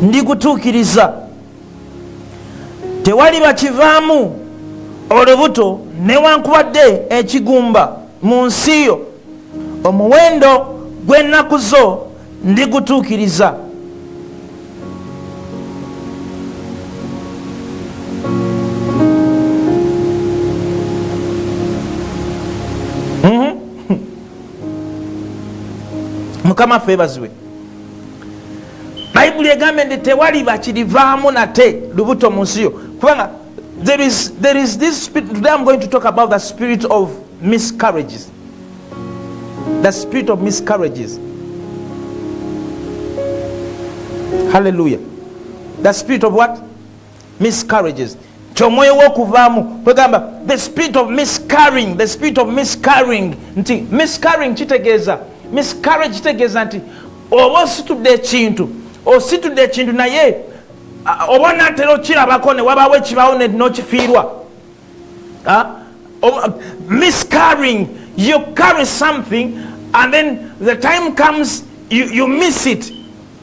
ndigutuukiriza. Tewaliba kivaamu olubuto newankubadde ekigumba mu nsi yo. Omuwendo gw'ennaku zo ndigutuukiriza. Mukama waffe yeebazibwe. Bible egambye nti tewaliba kirivaamu nate lubuto mu nsi yo. Kubanga there is this spirit. Today I'm going to talk about the spirit of miscarriages. The spirit of miscarriages. Hallelujah. The spirit of what? Miscarriages. Kyomwoyo w'okuvaamu kwegamba the spirit of miscarrying. The spirit of miscarrying. Nti miscarrying kitegeeza, miscarriage kitegeeza nti oba ositudde ekintu naye oba natera okirabako ne wabaawo ekibawo n'okifiirwa. Miscarrying you carry something and then the time comes, you miss it.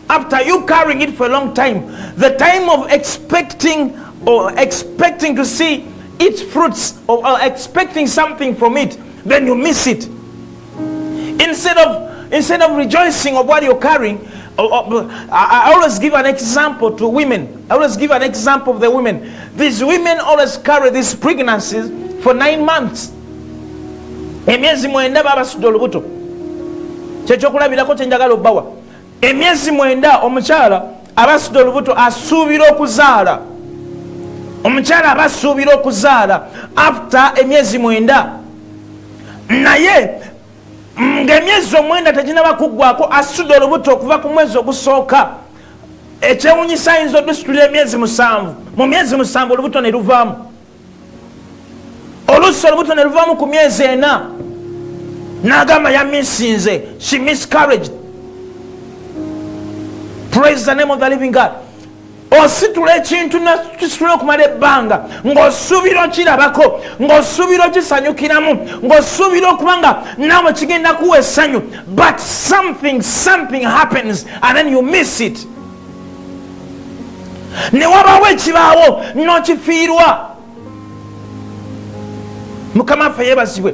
After you carrying it for a long time, the time of expecting to see its fruits or expecting something from it, then you miss it. Instead of rejoicing of what you're carrying, I always give an example to women. I always give an example of the women. These women always carry these pregnancies for 9 months. Emyezi mwenda babasudde olubuto. Kyekyokulabirako kyenjagala obbawa. Emyezi mwenda omukyala abasudde olubuto asuubira okuzaala. Omukyala abasuubira okuzaala after emyezi mwenda. Naye ng'emyezi omwenda teginaba kuggwako asudde olubuto okuva ku mwezi ogusooka. Ekyewuunyisa ayinza odusitula emyezi 7. Mu myezi 7 olubuto ne luvaamu. Oluusi olubuto ne luvaamu ku myezi 4. N'agamba yamisinze. She miscarried. Praise the name of the living God. Ositula ekintu nakisitula okumala ebbanga ng'osuubira okirabako, ng'osuubira okisanyukiramu, ng'osuubira okuba nga naawe kigenda kuwa essanyu, but something happens and then you miss it. Ne wabaawo ekibaawo n'okifiirwa. Mukama ffe yeebazibwe.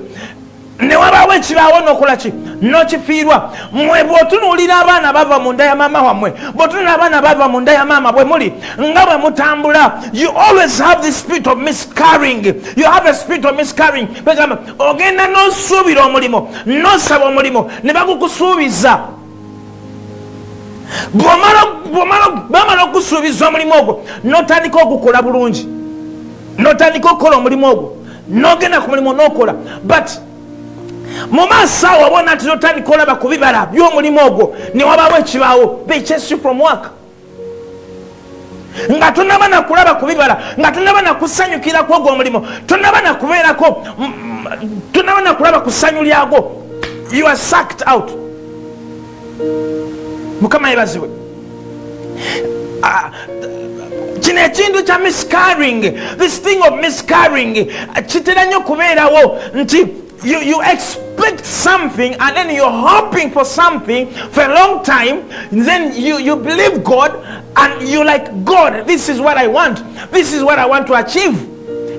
Ne wabaawo ekibaawo n'okola ki? N'okifiirwa. Mmwe bw'otunuulira abaana bava mu nda ya maama wammwe, bw'otunuulira abaana bava mu nda ya maama bwe muli, nga bwe mutambula, you always have this spirit of miscarrying. You have a spirit of miscarrying. Begamba ogenda n'osuubira omulimo, n'osaba omulimo, ne bagukusuubiza. Bw'omala okusuubiza omulimu ogwo, n'otandika okukola bulungi, n'otandika okukola omulimu ogwo, n'ogenda ku mulimu n'okola, but mu maaso awo wabona nti n'otandika olaba ku bibala by'omulimu ogwo ne wabaawo ekibaawo. They chase you from work. Nga tonaba na kulaba ku bibala, nga tonaba na kusanyukira ku ogwo omulimu, tonaba na kubeerako, tonaba na kulaba ku ssanyu lyagwo. You are sucked out. Mukama yeebazibwe. Kino ekintu kya miscarrying, this thing of miscarrying, kitera nnyo kubeerawo nti you expect something and then you're hoping for something for a long time, and then you believe God and you're like, God, this is what I want, this is what I want to achieve,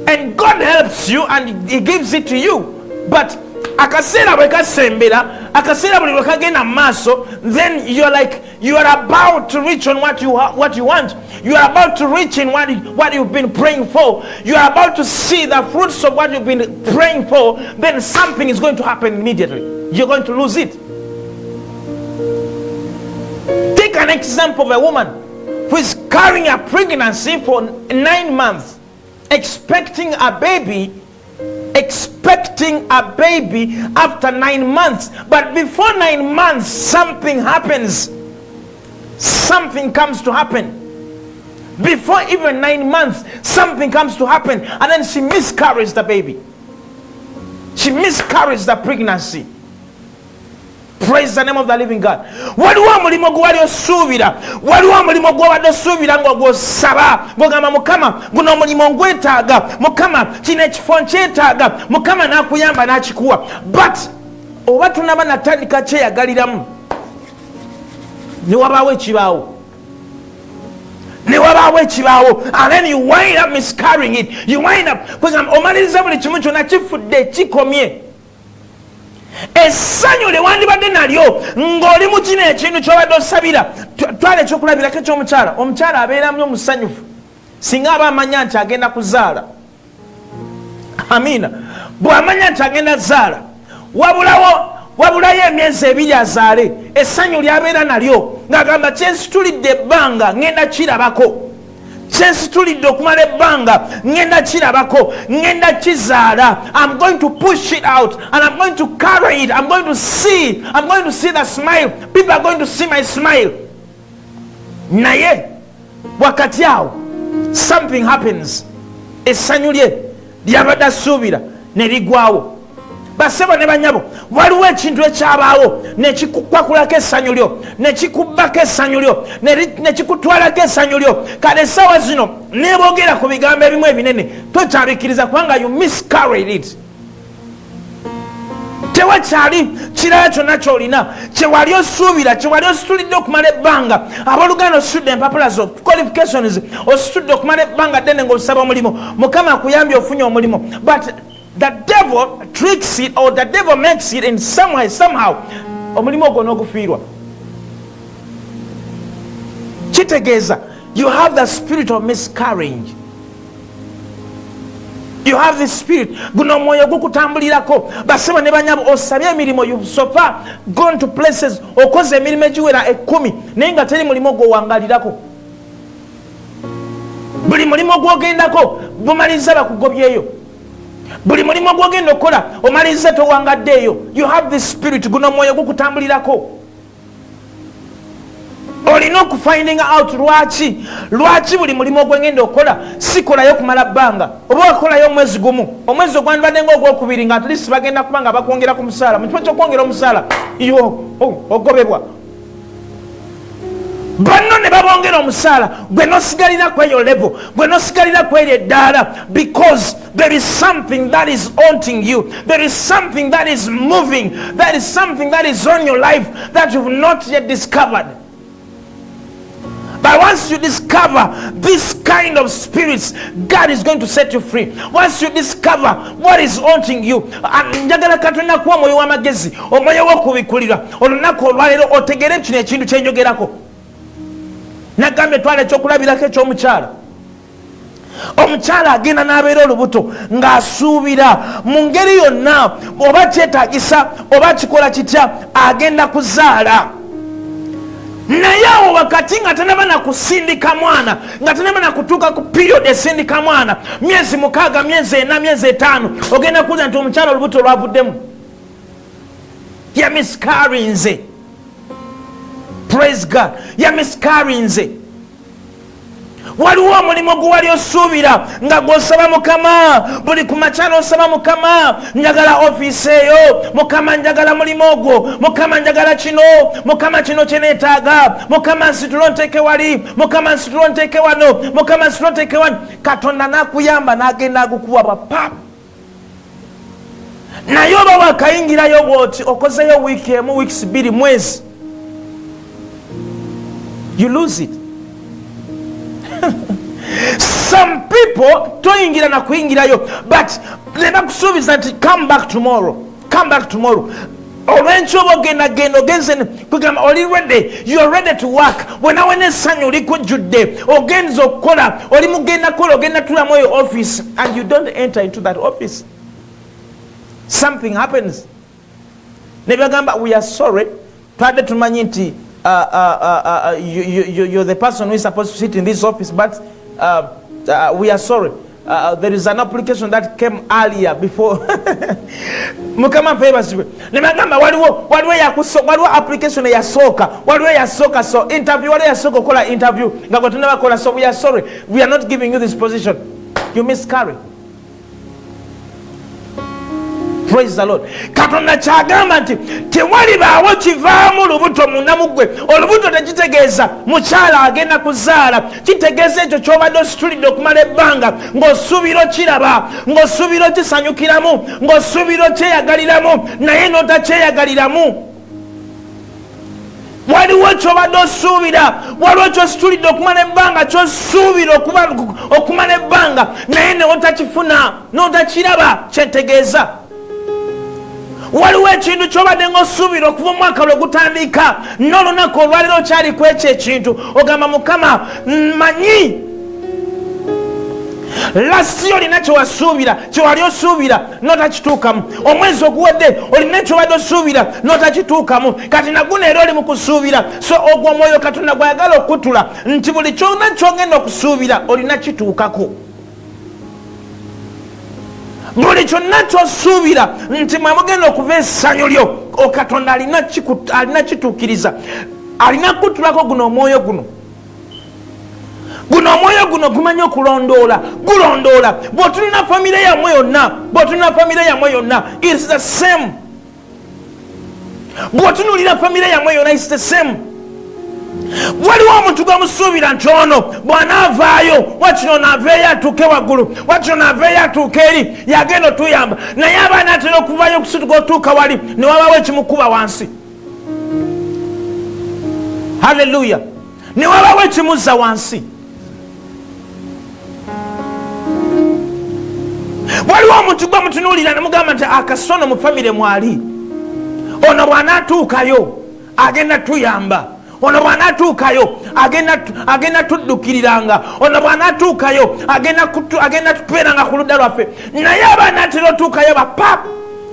and God helps you and He gives it to you. But akaseera bwe kasembera, akaseera buli lwe kagenda mu maaso, then you're like, you are about to reach on what you want. You are about to reach in what you've been praying for. You are about to see the fruits of what you've been praying for. Then something is going to happen immediately. You're going to lose it. Take an example of a woman who is carrying a pregnancy for 9 months, expecting a baby after 9 months. But before 9 months, something happens. Something comes to happen. Before even 9 months, something comes to happen, and then she miscarries the baby. She miscarries the pregnancy. Praise the name of the living God. Waliwo omulimu gwali osuubira, waliwo omulimu gw'obadde osuubira ng'ogwosaba, ng'ogamba Mukama guno omulimu ngwetaaga, Mukama kino ekifo nkyetaaga, Mukama n'akuyamba n'akikuwa. But oba tunaba natandika kyeyagaliramu, ne wabaawo ekibaawo. And then you wind up miscarrying it. You wind up omaliriza buli kimu kyonna kifudde kikomye. Essanyu lye wandibadde nalyo ng'oli mu kino ekintu ky'obadde osabira. Twala ekyokulabirako eky'omukyala. Omukyala abeeramu omusanyufu singa aba amanya nti agenda kuzaala. Amiina. Bw'amanya nti agenda zaala, wabulayo emyezi 2 azaale, essanyu lyabeera nalyo ng'agamba kyensitulidde ebbanga ngenda kirabako, kyensitulidde okumala ebbanga ngenda kirabako, ngenda kizaala. I'm going to push it out and I'm going to carry it. I'm going to see the smile. People are going to see my smile. Naye wakati awo something happens. Essanyu lye lyabadde asuubira ne ligwawo. Basebo ne banyabo, waliwo ekintu ekyabaawo nekikukwakulako essanyu lyo, nekikubbako essanyu lyo, nekikutwalako essanyu lyo. Kale essaawa zino neeboogera ku bigambo ebimu ebinene tokyabikiriza kubanga you miscarried it. tewakyali kirala kyonna kyolina kyewali osuubira kyewali ositulidde okumala ebbanga. Abooluganda ositudde empapula zo qualifications ositudde okumala ebbanga ddene ng'osaba omulimu. Mukama akuyambye ofunye omulimu, but the devil tricks it or the devil makes it in some way somehow omulimu ogwo n'ogufiirwa. Kitegeeza you have the spirit of miscarrying. You have the spirit. Guno mwoyo gukutambulirako. Basema ne banyabo osabye emirimu, you so far gone to places okoze emirimu egiwera 10 naye nga teri mulimu gwo wangalirako. Buli mulimu gwogendako bumaliriza bakugobyeyo. Buli mulimu gwogenda okola omaliriza towangaddeeyo. You have the spirit. Guno mwoyo gukutambulirako. Olina okufinding out lwaki buli mulimu ogwengenda okola sikolayo kumala bbanga, oba okolayo omwezi gumu, omwezi ogwandibadde ng'ogwokubiri nga atlist bagenda kuba nga bakwongera ku musaala. Mu kifo ky'okwongera omusaala ogobebwa, banno ne babongera omusaala, gwe n'osigalira ku eyo level, gwe n'osigalira ku eryo eddaala, because there is something that is haunting you, there is something that is moving, there is something that is on your life that you've not yet discovered. But once you discover this kind of spirits, God is going to set you free. Once you discover what is haunting you, njagala Katonda kuwa mwoyo w'amagezi, omwoyo w'okubikulira, olunaku olwaleero otegere kino ekintu kye njogerako. Nagambye twala ekyokulabirako eky'omukyala. Omukyala agenda n'abeera olubuto ng'asuubira mu ngeri yonna, oba kyetaagisa oba kikola kitya, agenda kuzaala. Naye awo wakati nga tanaba na kusindika mwana, nga tanaba na kutuuka ku period esindika mwana, myezi 6, myezi 4, myezi 5, ogenda kuza nti omukyala olubuto lwavuddemu. Ya miscarrying. Praise God. Ya miscarrying. Waliwo omulimu gwe wali osuubira nga gw'osaba Mukama, buli ku makya osaba Mukama, njagala ofiisi eyo, Mukama njagala mulimu ogwo, Mukama njagala kino, Mukama kino kye neetaaga, Mukama nsitula onteeke wali, Mukama nsitula onteeke wano, Mukama nsitula onteeke wano. Katonda n'akuyamba n'agenda agukuwa bapa. Naye oba wakayingirayo bw'oti okozeyo wiiki emu, weeks 2, mwezi, you lose it. Some people toyingira na kuyingirayo, but leba kusuubiza nti come back tomorrow, come back tomorrow. Olw'enkyo oba ogenda ogenze kugamba oli ready, you are ready to work. Wenawe n'essanyu olikujjudde, ogenza okukola, oli mugenda kola, ogenda tulamu eyo office, and you don't enter into that office. Something happens. Ne bagamba we are sorry, twadde tumanyi nti you're the person who is supposed to sit in this office, but we are sorry. There is an application that came earlier before. Mukama favors. Nemagamba waliwo application yasoka. Waliwo yasoka, so interview waliwo yasoka kola interview. Nga tunaba kola, so we are sorry. We are not giving you this position. You miscarry. Praise the Lord. Katonda kyagamba nti tewalibaawo kivaamu lubuto munnamugwe. Olubuto tekitegeeza mukyala agenda kuzaala, kitegeeza ekyo ky'obadde ositulidde okumala ebbanga ng'osuubira okiraba, ng'osuubira okisanyukiramu, ng'osuubira okyeyagaliramu naye n'otakyeyagaliramu. Waliwo ky'obadde osuubira, waliwo ky'ositulidde okumala ebbanga, ky'osuubira okumala ebbanga naye n'otakifuna, n'otakiraba, kyetegeeza. Waliwo ekintu ky'obadde ng'osuubira okuva omwaka lwe gutandika, n'olunaku olwaleero kyali ku ekyo ekintu, ogamba Mukama mmanyi lasi olina kyewasuubira, kyewali osuubira n'otakituukamu. Omwezi oguwedde olina kyobadde osuubira n'otakituukamu. Kati naguno era oli mu kusuubira, so ogwo omwoyo Katonda gwayagala okutula nti buli kyonna ky'ogenda okusuubira olina kituukako. Buli kyonna ky'osuubira nti mwamugenda okuva essanyu lyo, Katonda alina kituukiriza, alina kutulako guno omwoyo guno. Guno omwoyo guno gumanyi okulondoola, gulondoola. Bw'otulina famire yammwe yonna, it is the same. Bw'otunuulira famire yammwe yonna, it's the same. waliwo omuntu gwemusuubira nti ono bw'anaavaayo wakino naaveeyo atuuke waggulu, wakino naaveeyo atuuke eri, yagenda otuyamba, naye abaana atera okuvaayo okusituka otuuka wali ne wabaawo ekimukuba wansi. Haleluya! ne wabaawo ekimuzza wansi. Waliwo omuntu gwe mutunuulira ne mugamba nti akasono mu famire mwali, ono bw'anaatuukayo agenda tuyamba, ono bw'anaatuukayo agenda tuddukiriranga, ono bw'anaatuukayo agenda tubeeranga ku ludda lwaffe. Naye abaana atera otuukayo bapap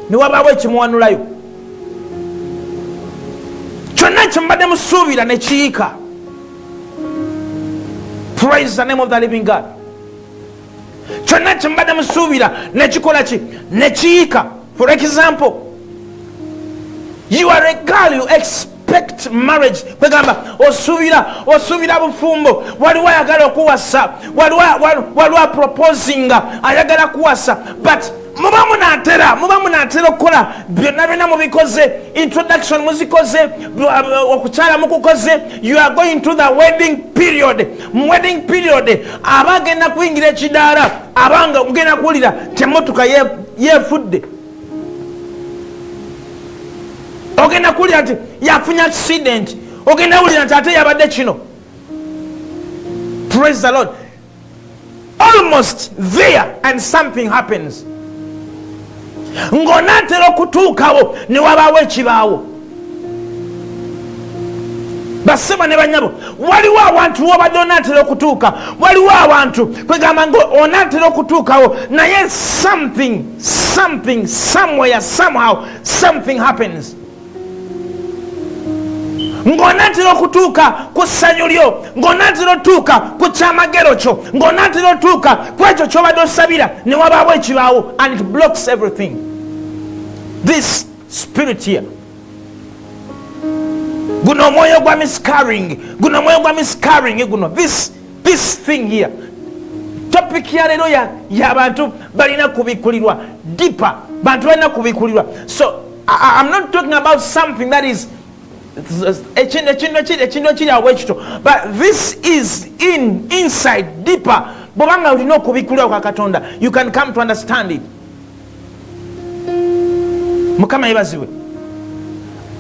ne wabaawo ekimuwanulayo. Kyonna kyemubadde musuubira ne kiyiika. Praise the name of the living God. Kyonna kyemubadde musuubira ne kikola ki? Ne kiyiika. For example, you are a girl, you expect marriage. Kwegamba osuubira bufumbo, waliwo ayagala okuwasa, waliwo proposinga ayagala kuwasa, but muba munatera okukola byonna mubikoze, introduction muzikoze, okukyala mukukoze, you are going to the wedding period. Mu wedding period abagenda kuyingira ekidaala, abanga mugenda kuwulira temotoka yefudde, ogenda kuwulira nti yafunye accident, ogenda kuwulira nti ate yabadde kino. Praise the Lord. Almost there and something happens. Ng'onaatera okutuukawo ne wabaawo ekibaawo. Basema ne banyabo, waliwo abantu wobadde onaatera okutuuka, waliwo abantu kwegamba ng'onaatera okutuukawo, naye something somewhere somehow something happens. Ng'onaatera okutuuka ku ssanyu lyo, ng'onaatera otuuka ku kyamagero kyo, ng'onaatera otuuka ku ekyo ky'obadde osabira ne wabaawo ekibaawo, and it blocks everything. This spirit here, guno omwoyo gwa miscarrying, guno this thing here. Topic ya lero ya bantu balina kubikulirwa deeper, bantu balina kubikulirwa. So I'm not talking about something that is but this is inside deeper. Bobanga ulino kubikulira kwa Katonda, you can come to understand it. Mukama yebaziwe.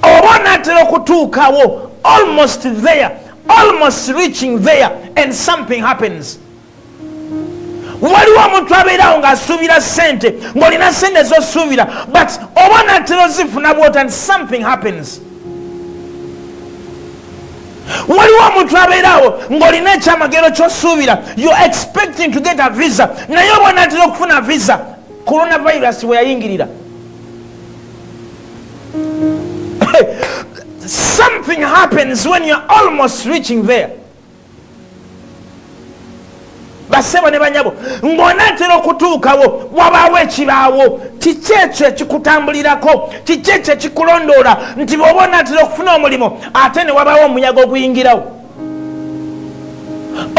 Obona tero kutuukawo, almost there, almost reaching there, and something happens. Waliwo omuntu abeerawo ng'asuubira ssente, ng'olina ssente z'osuubira, but obona tero zifuna bw'oti, and something happens. Waliwo omuntu abeerawo ng'olina ekyamagero ky'osuubira, you're expecting to get a visa, naye obona atera okufuna visa, coronavirus bwe yayingirira. Something happens when you're almost reaching there. Baseba ne banyabo, ng'onaatera okutuukawo wabaawo ekibaawo, kiki ekyo ekikutambulirako, kiki ekyo ekikulondoola nti bw'oba onaatera okufuna omulimu ate ne wabaawo omunyago oguyingirawo,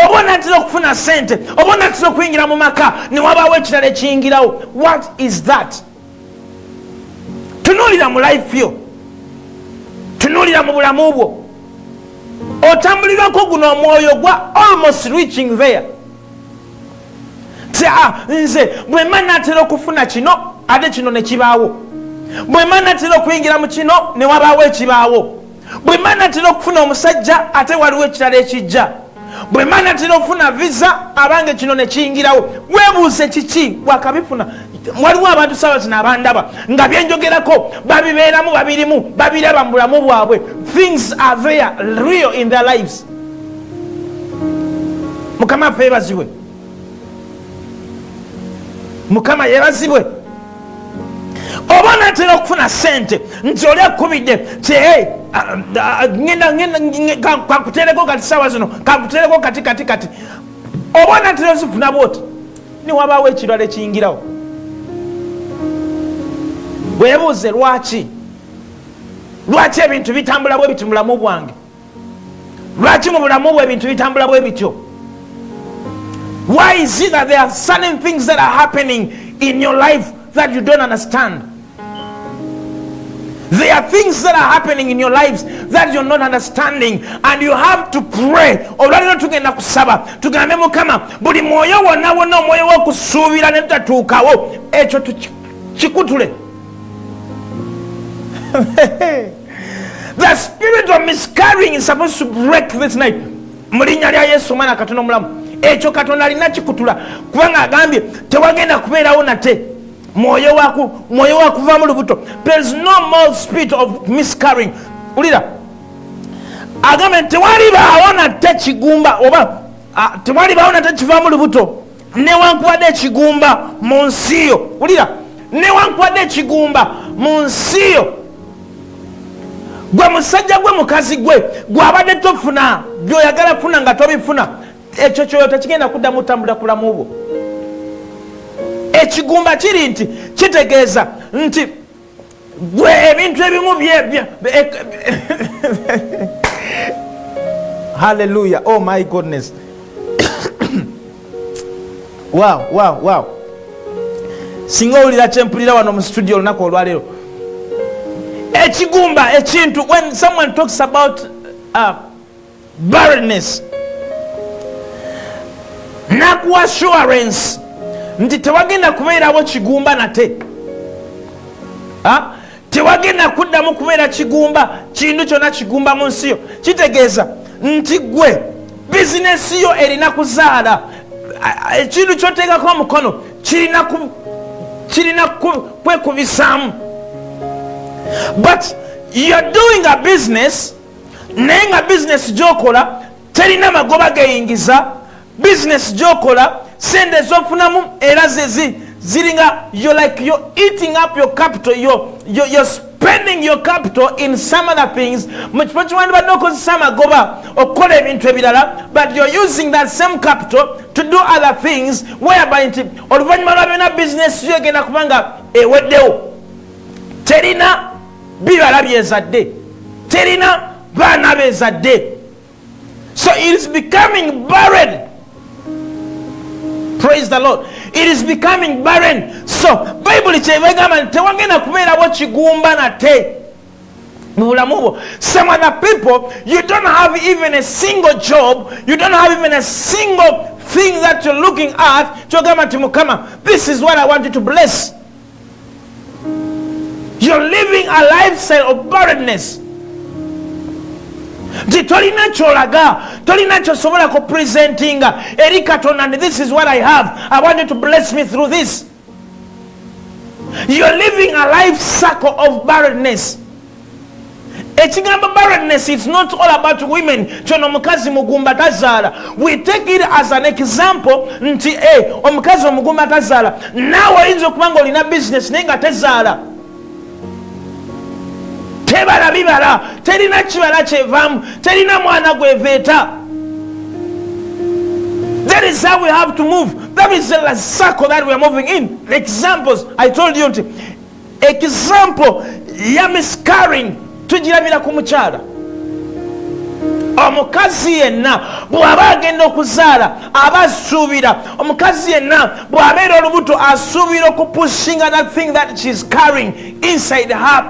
oba onaatera okufuna ssente, oba onaatera okuyingira mu maka ne wabaawo ekirala ekiyingirawo. What is that? Tunuulira mu life yo, tunuulira mu bulamu bwo, otambulirako guno omwoyo gwa almost reaching there. Nze bwe naatera okufuna kino ate kino ne kibaawo, bwe naatera okuyingira mu kino ne wabaawo ekibaawo, bwe naatera okufuna omusajja ate waliwo ekirala ekijja, bwe naatera okufuna visa abange kino ne kiyingirawo. Weebuuze kiki wakabifuna? Waliwo abantu saawa zino abandaba nga byenjogerako babibeeramu, babirimu, babiraba mu bulamu bwabwe. Things are there, real in their lives. Mukama affe yeebazibwe. Mukama yeebazibwe. Oba naatera okufuna ssente nti oli akubidde ti ngenda kakuteereko kati saawa zino, kakuteereko kati. Oba naatera ozifuna bwoti ne wabaawo ekirala ekiyingirawo. Weebuuze lwaki ebintu bitambula bwe biti mu bulamu bwange? Lwaki mu bulamu bwe ebintu bitambula bwe bityo? Why is it that there are certain things that are happening in your life that you don't understand? There are things that are happening in your lives that you're not understanding, and you have to pray. Olwaliro tugenda kusaba tugambe Mukama buli mwoyo wonna omwoyo w'okusuubira ne tutatuukawo ekyo kikutule. The spirit of miscarrying is supposed to break this night. Mu linnya lya Yesu Mwana Katonda omulamu, ekyo Katonda alina kikutula kubanga agambye tewagenda kubeerawo nate mwoyo wa kuva mu lubuto. There is no more spirit of miscarrying. Ulira agambye tewalibaawo nate kigumba oba tewalibaawo nate kiva mu lubuto newankubadde ekigumba mu nsi yo. Ulira newankubadde ekigumba mu nsi yo. Gwe musajja gwe mukazi gwe gwabadde tofuna byoyagala kufuna nga tobifuna, ekyo kyoyo tekigenda kuddamu otambula kulamu bwo. Ekigumba kiri nti kitegeeza nti gwe ebintu ebimu hallelujah, oh my goodness. Wow. Singa owulira kyempulira wano mu studio olunaku olwaleero. Ekigumba ekintu, when someone talks about barrenness, naku assurance nti tewagenda kubeerawo kigumba nate, tewagenda kuddamu kubeera kigumba, kintu kyonna kigumba mu nsi yo. Kitegeeza nti gwe bizinesi yo erina kuzaala, ekintu kyoteekako omukono kirina kwekubisaamu. But you're doing a business, naye nga business gyokola terina magoba geyingiza, business gyokola sente zofunamu era ziringa, you're eating up your capital, you're spending your capital in some other things. Mukifo kiwandibadde okozesa amagoba okukola ebintu ebirala, but you're using that same capital to do other things, whereby nti oluvannyuma lwa byonna business yo egenda kubanga eweddewo, terina bibala byezadde, terina baana bezadde. So it is becoming barren. Praise the Lord. It is becoming barren. So Bible kyebagamba tewagenda kubeerawo kigumba nate mu bulamu bwo. Some other people, you don't have even a single job, you don't have even a single thing that you're looking at. Kyogamba nti Mukama, this is what I want you to bless. You're living a lifestyle of barrenness. Tolina kyolaga, tolina kyosobola ku presentinga eri Katonda, and this is what I have, I want you to bless me through this. You're living a life cycle of barrenness. Ekigamba barrenness, it's not all about women. Kyono omukazi mugumba tazaala. We take it as an example nti omukazi omugumba tazaala, naawe oyinza okuba nga olina business naye nga tezaala. Tebala bibala, terina kibala kyevaamu, terina mwana gweveeta. That is how we have to move. That is the circle that we are moving in. Examples, I told you, example ya miscarrying tugirabira ku mukyala. Omukazi yenna bw'aba agenda okuzaala aba asuubira, omukazi yenna bw'abeera olubuto asuubira okupushinga that thing that she is carrying inside her.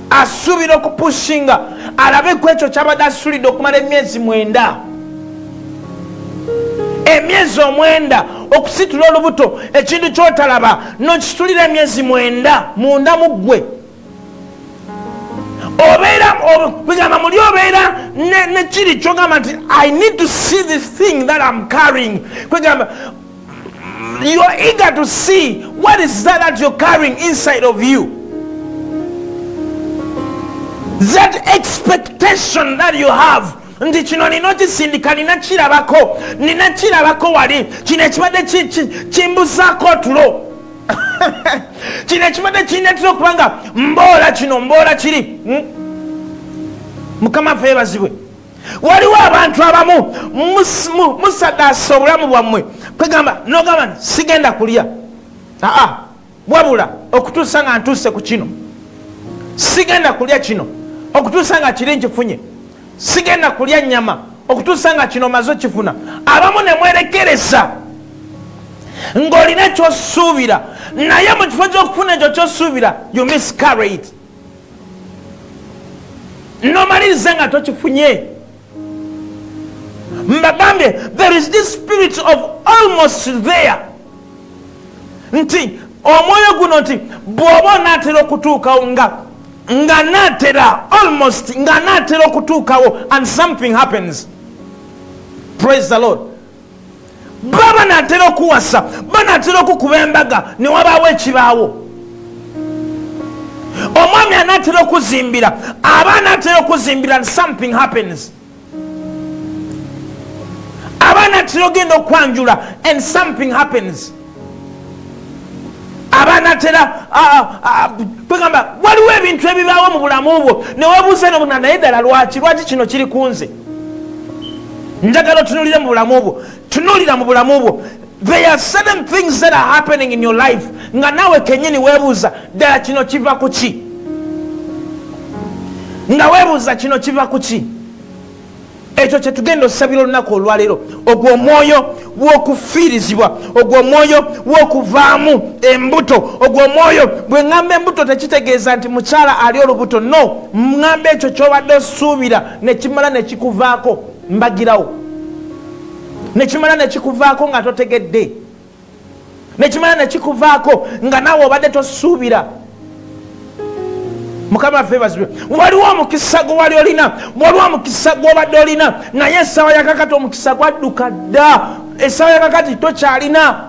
Asuubira okupushinga alabe ku ekyo kyabadde asuulidde okumala emyezi 9. Emyezi 9 okusitula olubuto, ekintu kyotalaba n'okitulira emyezi 9 munda mu ggwe. Obeera muli obeera ne kiri kyogamba nti I need to see this thing that I'm carrying. You are eager to see what is that you're carrying inside of you. That expectation that you have, nti kino nina okisindika, nina kirabako wali, kino ekibadde kimbuzaako otulo, kino ekibadde kinetera okubanga mboola kino mboola kiri. Mukama ffe yeebazibwe. Waliwo abantu abamu musadaasa obulamu bwammwe kwegamba nogamba nti sigenda kulya, wabula okutuusa nga ntuuse ku kino, sigenda kulya kino okutuusa nga kiri nkifunye, sigenda kulya nnyama okutuusa nga kino maze okifuna. Abamu ne mwerekereza ng'olina kyosuubira, naye mu kifo ky'okufuna ekyo kyosuubira you miscarry it. nomaliriza nga tokifunye. Mbagambye, there is this spirit of almost there. Nti omwoyo guno nti bw'oba onaatera okutuukawo nga naatera almost nga naatera okutuukawo and something happens. Praise the Lord. Baba naatera okuwasa, banaatera okukuba embaga ne wabaawo ekibaawo. Omwami anaatera okuzimbira, abaana atera okuzimbira and something happens. Abaana atera ogenda okwanjula and something happens. Abaana atera kwegamba waliwo ebintu ebibaawo mu bulamu bwo ne weebuuza nobuna naye ddala lwaki kino kiri kunze. Njagala otunuulire mu bulamu bwo, tunuulira mu bulamu bwo. There are certain things that are happening in your life nga naawe kennyini weebuuza ddala kino kiva ku ki, nga weebuuza kino kiva ku ki. Ekyo kye tugenda osabira olunaku olwaleero, ogwo omwoyo w'okufiirizibwa, ogwo omwoyo w'okuvaamu embuto, ogwo omwoyo. Bwe ŋŋamba embuto tekitegeeza nti mukyala ali olubuto, no, ŋŋamba ekyo ky'obadde osuubira ne kimala ne kikuvaako. Mbagirawo ne kimala ne kikuvaako nga totegedde, ne kimala ne kikuvaako nga naawe obadde tosuubira. Mukama ffe bazibwe. Waliwo omukisa gwe wali olina, waliwo omukisa gw'obadde olina, naye essaawa ya kakati omukisa gwadduka dda, essaawa ya kakati tokyalina.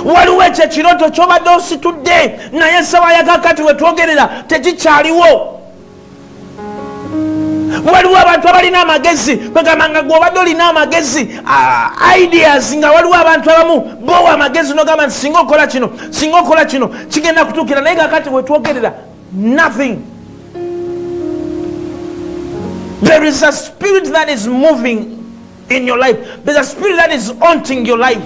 Waliwo ekyo ekirooto ky'obadde ositudde, naye essaawa ya kakati we twogerera tekikyaliwo. Waliwo abantu abalina amagezi, kwegamba nga gw'obadde olina amagezi, ideas, nga waliwo abantu abamu bowa amagezi n'ogamba nti singa okola kino, singa okola kino kigenda kutuukira, naye kakati we twogerera nothing. There is a spirit that is moving in your life. There's a spirit that is haunting your life.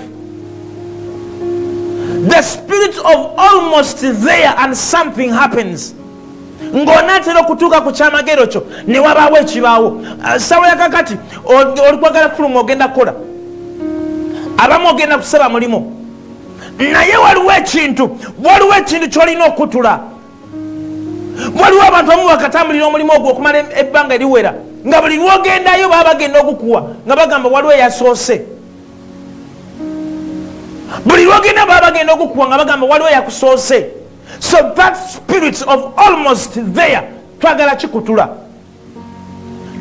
The spirit of almost there and something happens. Ng'onaatera okutuuka ku kyamagero kyo ne wabaawo ekibaawo. Ssaawa ya kakati oli kwagala kufuluma ogenda kukola, abamu ogenda kusaba mulimu, naye waliwo ekintu ky'olina okutula. Waliwo abantu abamu bakatambulira omulimu ogwo okumala ebbanga eriwera, nga buli lwogendayo baba bagenda okukuwa nga bagamba waliwo eyasoose. Buli lwogenda baba bagenda okukuwa nga bagamba waliwo eyakusoose. So that spirit of almost there, twagala kikutula,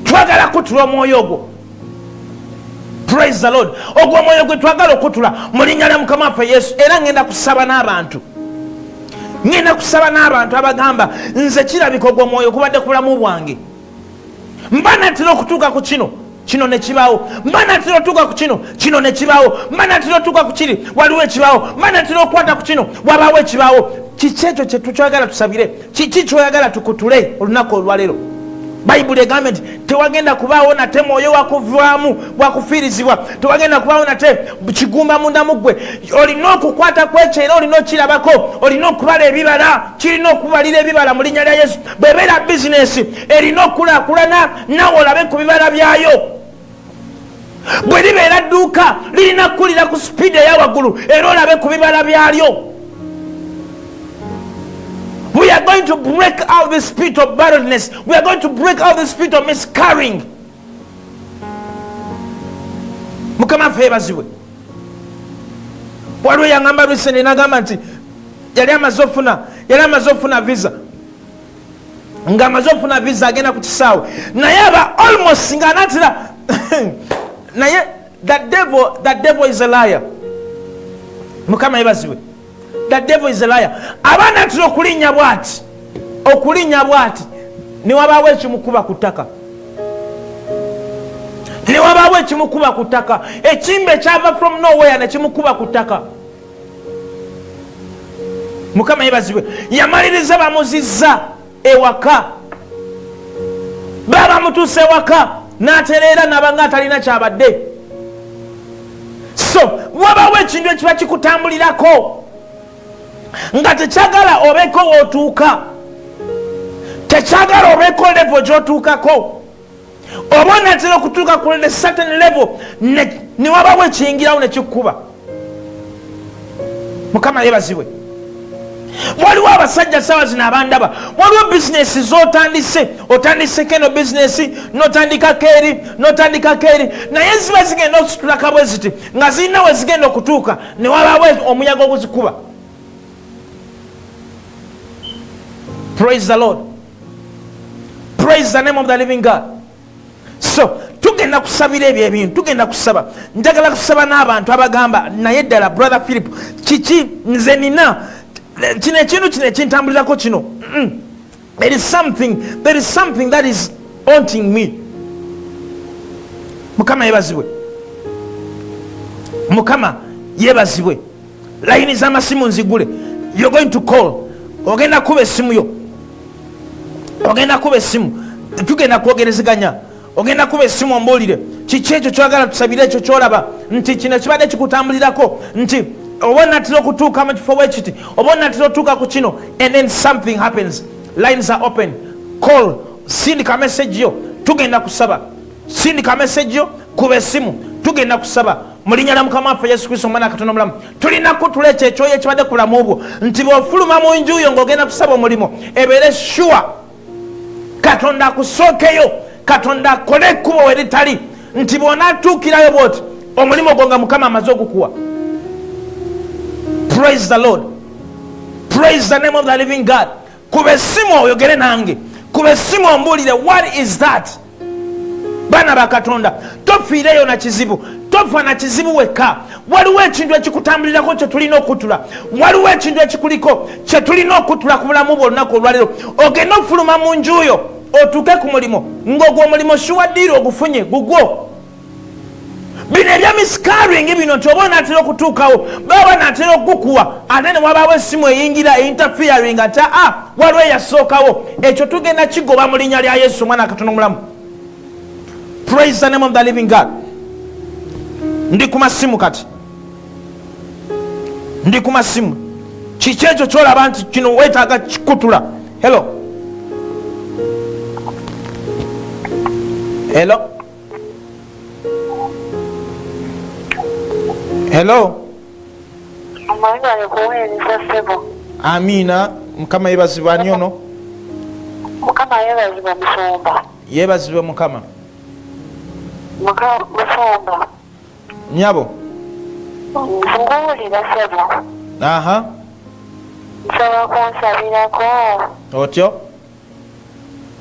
twagala kutula omwoyo ogwo. Praise the Lord. Ogwo omwoyo gwe twagala okutula mu linnya lya Mukama waffe Yesu. Era ngenda kusaba n'abantu abagamba nze kirabika ogwo omwoyo kubadde ku bulamu bwange, mba natera okutuuka ku kino ne kibaawo, mba natera otuuka ku kino ne kibaawo, mba natera otuuka ku kiri waliwo ekibaawo, mba natera okukwata ku kino wabaawo ekibaawo. Kiki ekyo kye tukyagala tusabire? Kiki kyoyagala tukutule olunaku olwaleero? Bayibuli egambye nti tewagenda kubaawo nate mwoyo wakuvaamu wakufiirizibwa, tewagenda kubaawo nate kigumba munda mu ggwe. Olina okukwata kwekyo era olina okirabako, olina okubala ebibala, kirina okubalira ebibala mu linnya lya Yesu. Bw'ebeera bizinesi erina okulaakulana, naawe olabe ku bibala byayo. Bwe libeera dduuka lirina kukulira ku sipiidi eya waggulu era olabe ku bibala byalyo. We are going to break out the spirit of barrenness. We are going to break out the spirit of miscarrying. Mukama ffe bazibwe. Waliwo yangamba lwisene n'agamba nti yali amaze ofuna visa. Nga amaze ofuna visa agenda ku kisaawe. Naye aba almost nga anatira. Naye the devil is a liar. Mukama yebazibwe. The devil is a liar. Abaana atira okulinnya bw'ati ne wabaawo ekimukuba ku ttaka, ne wabaawo ekimukuba ku ttaka, ekimbe ekyava from nowhere ne kimukuba ku ttaka. Mukama yebazibwe. Yamaliriza bamuzizza ewaka, baba mutuuse ewaka n'atereera n'abanga atalina kyabadde. So wabaawo ekintu ekiba kikutambulirako nga tekyagala obeeko w'otuuka, tekyagala obeeko level gy'otuukako. Oba onatera okutuuka ku a certain level ne wabaawo ekiyingirawo ne kikkuba. Mukama yebazibwe. waliwo abasajja sawa zino abandaba waliwo bizinesi zotandise keno bizinesi notandika keeri naye ziba zigenda okusitulaka bwe ziti nga zirina we zigenda okutuuka ne wabawo omuyaga oguzikuba. Praise the Lord. Praise the name of the living God. So tugenda kusabira ebyo ebintu, tugenda kusaba. Njagala kusaba n'abantu abagamba naye ddala brother Philip kiki nze nina kino ekintu kino ekintambulirako kino. There is something that is haunting me. Mukama yebazibwe. Mukama yebazibwe. Layini z'amasimu nzigule. You're going to call. Ogenda kuba essimu yo. Ogenda kuba essimu. Tugenda kwogerezeganya. Ogenda kuba essimu ombuulire kiki ekyo kyogala tusabire ekyo kyolaba nti kino kibadde kikutambulirako nti oba natera okutuuka mu kifo bwekiti oba natera otuuka ku kino and then something happens. Lines are open. Call. Sindika message yo. Tugenda kusaba. Sindika message yo. Kuba essimu. Tugenda kusaba. Mulinnya lya Mukama waffe Yesu Kristo omwana Katonda omulamu. Tulina kutuleka ekyoyo ekibadde ku bulamu obwo nti bw'ofuluma mu nju yo ng'ogenda kusaba omulimo ebeere sure Katonda akusookeyo. Katonda akole ekkubo we litali nti bw'onaatuukirayo bw'oti omulimu gwo nga Mukama amaze okukuwa. Praise the Lord. Praise the name of the living God. Kuba essimu oyogere nange. Kuba essimu ombuulire what is that? Bana ba Katonda tofiireyo na kizibu, tofa na kizibu wekka. Waliwo ekintu ekikutambulirako kye tulina okutula. Waliwo ekintu ekikuliko kye tulina okutula ku bulamu bwo olunaku olwaliro. Ogenda okufuluma mu nju yo otuuke ku mulimo ng'ogwo omulimo shuwaddiire ogufunye gugwo. Bino ebya miscarrying bino nti oba onaatera okutuukawo baba naatera okukuwa ate ne wabaawo essimu eyingira interfering ati waliwo eyasookawo. Ekyo tugenda kigoba mu linnya lya Yesu omwana Katonda omulamu. Praise the name of the living God. Ndi ku masimu kati. Ndi ku masimu. Kiki ekyo kyolaba nti kino weetaaga kikutula. Hello. Hello. Hello. Amina. Mukama yebazibwa ani ono? Mukama yebazibwa Musumba. Yebazibwe Mukama. Musumba. Nyabo. Nkuwulira sebo. Aha. Nsaba kunsabirako. Otyo.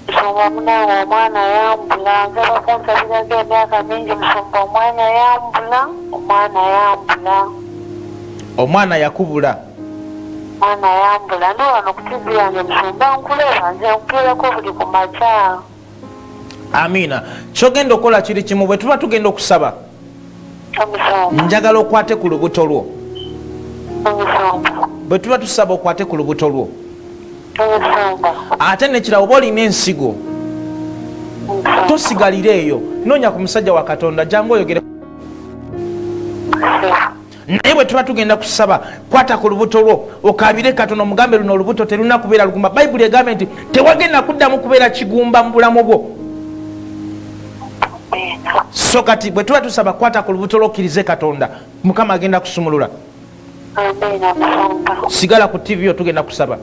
Musumba munawe omwana yambula. Nsaba kunsabirako emyaka mingi Musumba omwana yambula. Omwana yakubula. Omwana yambula. N'owano ku TV yange Musumba nkuleba nze nkukeerako buli ku makya. Amina. Kyogenda okola kiri kimu bwe tuba tugenda okusaba. Njagala okwate ku lubuto lwo. Bwe tuba tusaba okwate ku lubuto lwo. Ate nekira oba olina ensigo tosigalire eyo. Noonya ku musajja wa Katonda jangu oyogere. Naye bwe tuba tugenda kusaba kwata ku lubuto lwo okabire Katonda omugambe luno olubuto teruna kubeera lugumba. Bayibuli egamba nti tewagenda kuddamu kubeera kigumba mu bulamu bwo. So kati bwe tuba tusaba kwata ku lubuto lw'okkirize Katonda Mukama agenda kusumulula. Sigala ku TV yo tugenda kusaba.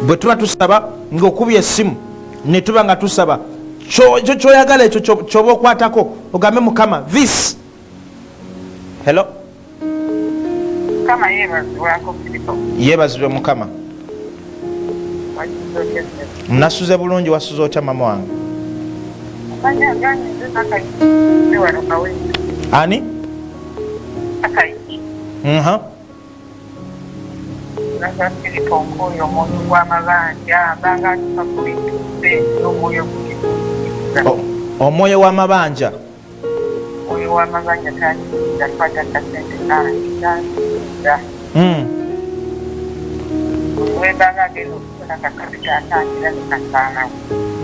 Bwe tuba tusaba ng'okubya essimu ne tuba nga tusaba kyoyagala ekyo kyoba okwatako ogambe Mukama this. Hello. Mukama yebazibwako Filipo. Yebazibwe Mukama. Nasuze bulungi wasuze otya mama wange? Ani? Filipo nkoyo omwoyo gw'amabanja banga tukakulituse n'omwoyo guli. Omwoyo w'amabanja. Omwoyo w'amabanja takwata kasente kange. Webanga agenda okufuna kakapita atangira nekasaanawo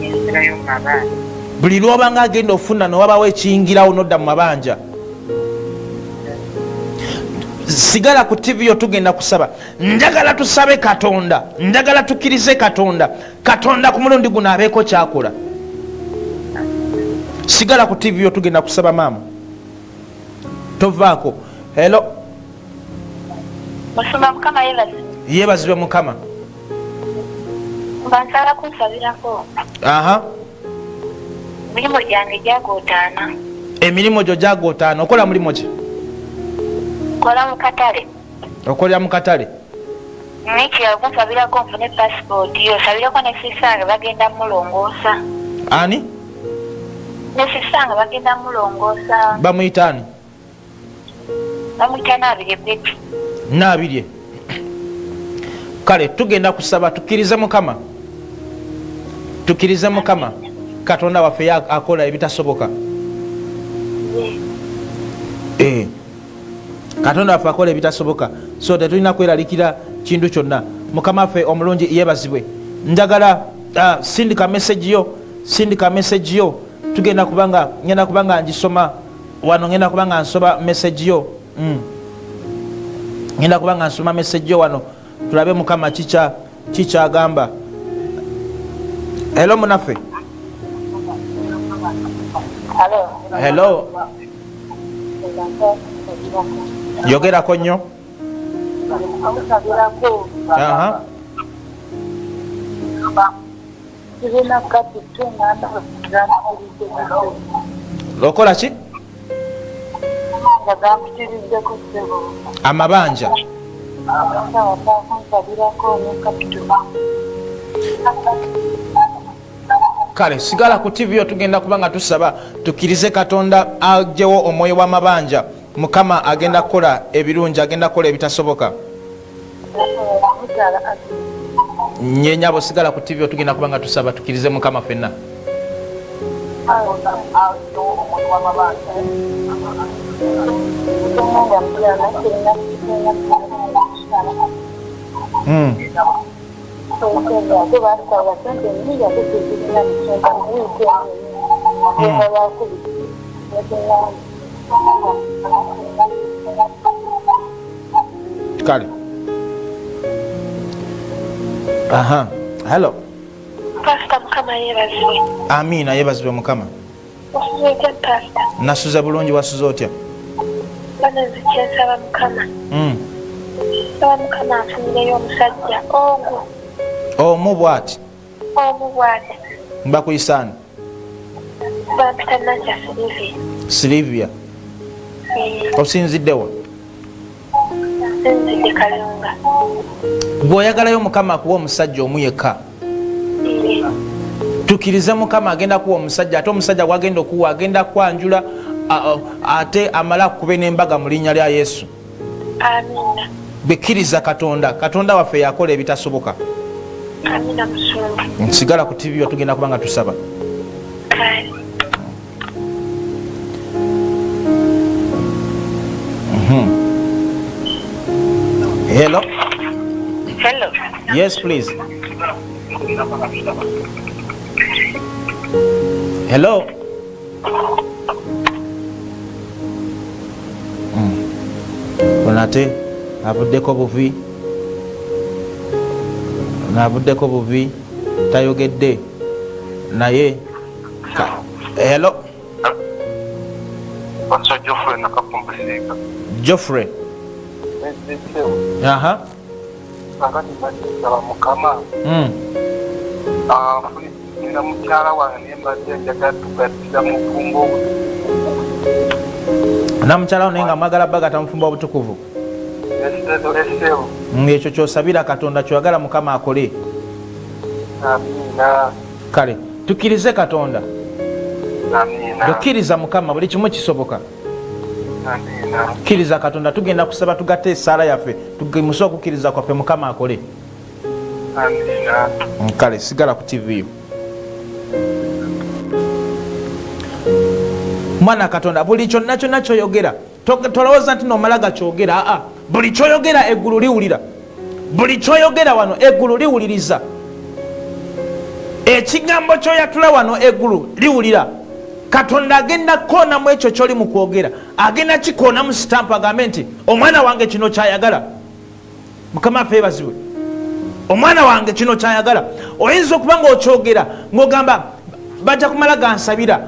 yensirayo mu mabanja. Buli lw'obanga agenda ofuna ne wabawo ekiyingirawo n'odda mu mabanja. Sigala ku TV yo tugenda kusaba. Njagala tusabe Katonda. Njagala tukkirize Katonda. Katonda ku mulundi guno abeeko kyakola. sigala ku TV yo tugenda kusaba maama tovaako. Hello Musumba Mukama yebazibwe Mukama. Bansala kunsabirako. Aha. Emirimu gyange gyagootaana. Emirimu gyo gyagootaana. Okola mulimu ki? Kola mu katale. Okolera mu katale? Nikira kunsabirako nfune passport yo sabirako ne sisange bagenda mulongoosa. Ani? Ne sisange bagenda mulongoosa. Bamuyita ani? Bamuyita Naabirye Betty. Naabirye. Kale tugenda kusaba tukkirize Mukama. Tukkirize Mukama. Katonda waffe akola ebitasoboka. Katonda waffe akola ebitasoboka. So tetulina kweralikira kintu kyonna. Mukama waffe omulungi yebazibwe. Njagala sindika message yo. Tugenda kubanga ngenda kubanga ngisoma wano, ngenda kubanga nsoba message yo. Ngenda kubanga nsoma message yo wano. Tulabe Mukama chicha agamba. Hello munaffe. Hello. Yogerako nnyo. Aha. Lokola ki? Amabanja. Kale sigala ku TV yo tugenda kubanga tusaba tukkirize Katonda ajewo omwoyo w'amabanja. Mukama agenda kukola ebirungi, agenda kukola ebitasoboka. Nyenyabo sigala ku TV yo tugenda kubanga tusaba tukkirize Mukama fenna. Kale. Aha. Hello. Pastor Mukama yebazibwe. Amina yebazibwe Mukama. Wasuzootya Pastor? Nasuza bulungi, wasuza otya? Bana zikyensaba Mukama. Saba Mukama anfunireyo omusajja ogu. Omu bw'ati? Omu bw'ati. Mbakuyisani? Bampita Nanja Silivia. Osinziddewa? Nzidde Kalunga. Bw'oyagalayo Mukama akuwa omusajja omu yekka. Tukkirize Mukama agenda kuwa omusajja, ate omusajja gwagenda okuwa agenda kwanjula ate amala kube n'embaga mu linnya lya Yesu. Amina. Bekkiriza Katonda. Katonda waffe yakola ebitasoboka. Amina Musumba. Nsigala ku TV yo tugenda kubanga tusaba. Kale. Hello. Hello. Yes, please. Hello. Onate avuddeko buvi. Navuddeko buvi. Tayogedde. Naye. Hello. Pastor Geoffrey nakakumbusika. Geoffrey. Aha. Angati basaba Mukama. Nina mukyala wange mbadde njagala tugattira mu fumbo. Na mukyala wange nga mwagala bagata mu fumbo obutukuvu. Ekyo kyosabira Katonda kyagala Mukama akole. Amina. Kale tukkirize Katonda. Amina. Tukkiriza Mukama buli kimu kisoboka. Amina. Kkiriza Katonda tugenda kusaba tugatte essaala yaffe tugemuse okukkiriza kwaffe Mukama akole. Amina. Kale sigala ku TV yo. Mwana Katonda buli kyonna kyonna kyoyogera tolowooza nti nomala gakyogera. Buli kyoyogera eggulu liwulira. Buli kyoyogera wano eggulu liwuliriza. Ekigambo kyoyatula wano eggulu liwulira. Katonda agenda kukoona mu ekyo kyoli mu kwogera. Agenda kikoona mu sitampu agambe nti omwana wange kino kyayagala. Mukama waffe yeebazibwe. Omwana wange kino kyayagala. Oyinza okuba nga okyogera ng'ogamba bajja kumala gansabira.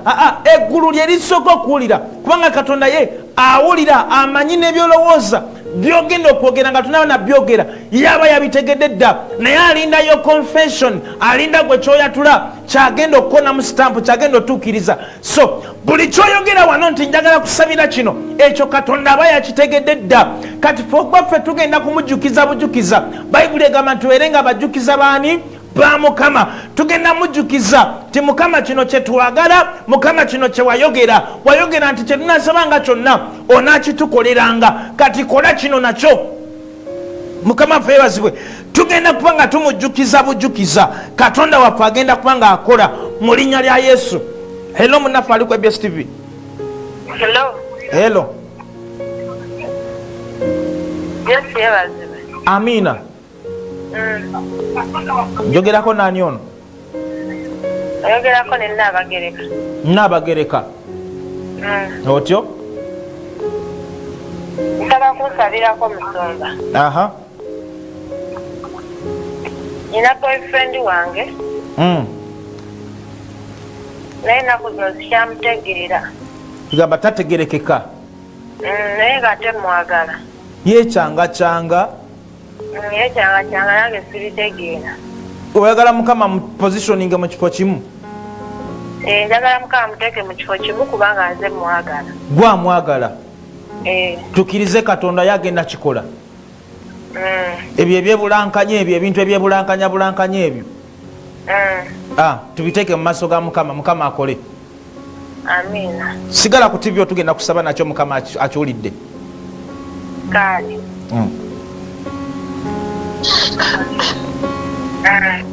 Eggulu lye lisooka okuwulira, kubanga Katonda ye awulira, amanyi n'ebyolowooza byogenda okwogera nga tunaba nabyogera yaba yabitegedde dda, naye alindayo confession, alinda gwe kyoyatula kyagenda okukona mu stampu, kyagenda otuukiriza. So buli kyoyogera wano nti njagala kusabira kino, ekyo Katonda aba yakitegedde dda. Kati ffe tugenda kumujjukiza bujukiza. Bayibuli egamba nti tuwerenga abajjukiza baani? Ba Mukama. Tugenda mujjukiza ti Mukama kino kye twagala, Mukama kino kye wayogera nti kye tunasabanga kyonna onaakitukoleranga, kati kola kino nakyo. Mukama ffe yeebazibwe. Tugenda kuba nga tumujjukiza bujukiza. Katonda waffe agenda kuba nga akola mu linnya lya Yesu. Hello munnaffe ali ku EBS TV. Hello. Yes, yeebazibwe. Amina. Njogerako nani ono? Oyogerako ne Nnabagereka. Nnabagereka. Otyo? Nsaba kunsabirako Musumba. Aha. Nina boyfriend wange. Naye ennaku zino sikyamutegeera. Gamba tategerekeka. Naye ng'ate mwagala. Yekyanga. Yekyanga nange sibitegeera. Oyagala Mukama mu positioning mu kifo kimu? Njagala Mukama muteeke mu kifo kimu kubanga nze mwagala. Gwa mwagala? Tukirize Katonda yagenda kikola. Ebyo ebyebulankanya, ebyo ebintu ebyebulankanya ebyo. Tubiteeke mu maaso ga Mukama, Mukama akole. Amina. Sigala ku TV tugenda kusaba nakyo Mukama akiwulidde. Kale.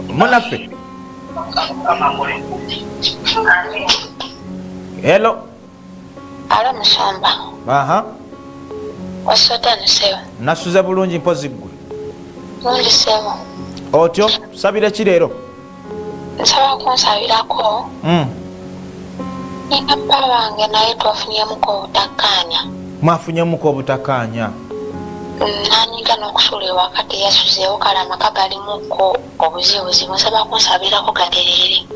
Munaffe. Hello. Alo Musumba. Aha. Wasotani sewa. Nasuze bulungi mpozi ggwe. Bulungi sewa. Otyo sabira ki leero? Nsaba kunsabirako. Nina bba wange naye twafunyemuko obutakkaanya. Mwafunyemuko obutakkaanya? Nanyiga n'okusula ewakati yasuzeewo kale amaka galimuko obuzibuzibu. Nsaba kunsabirako gaterere.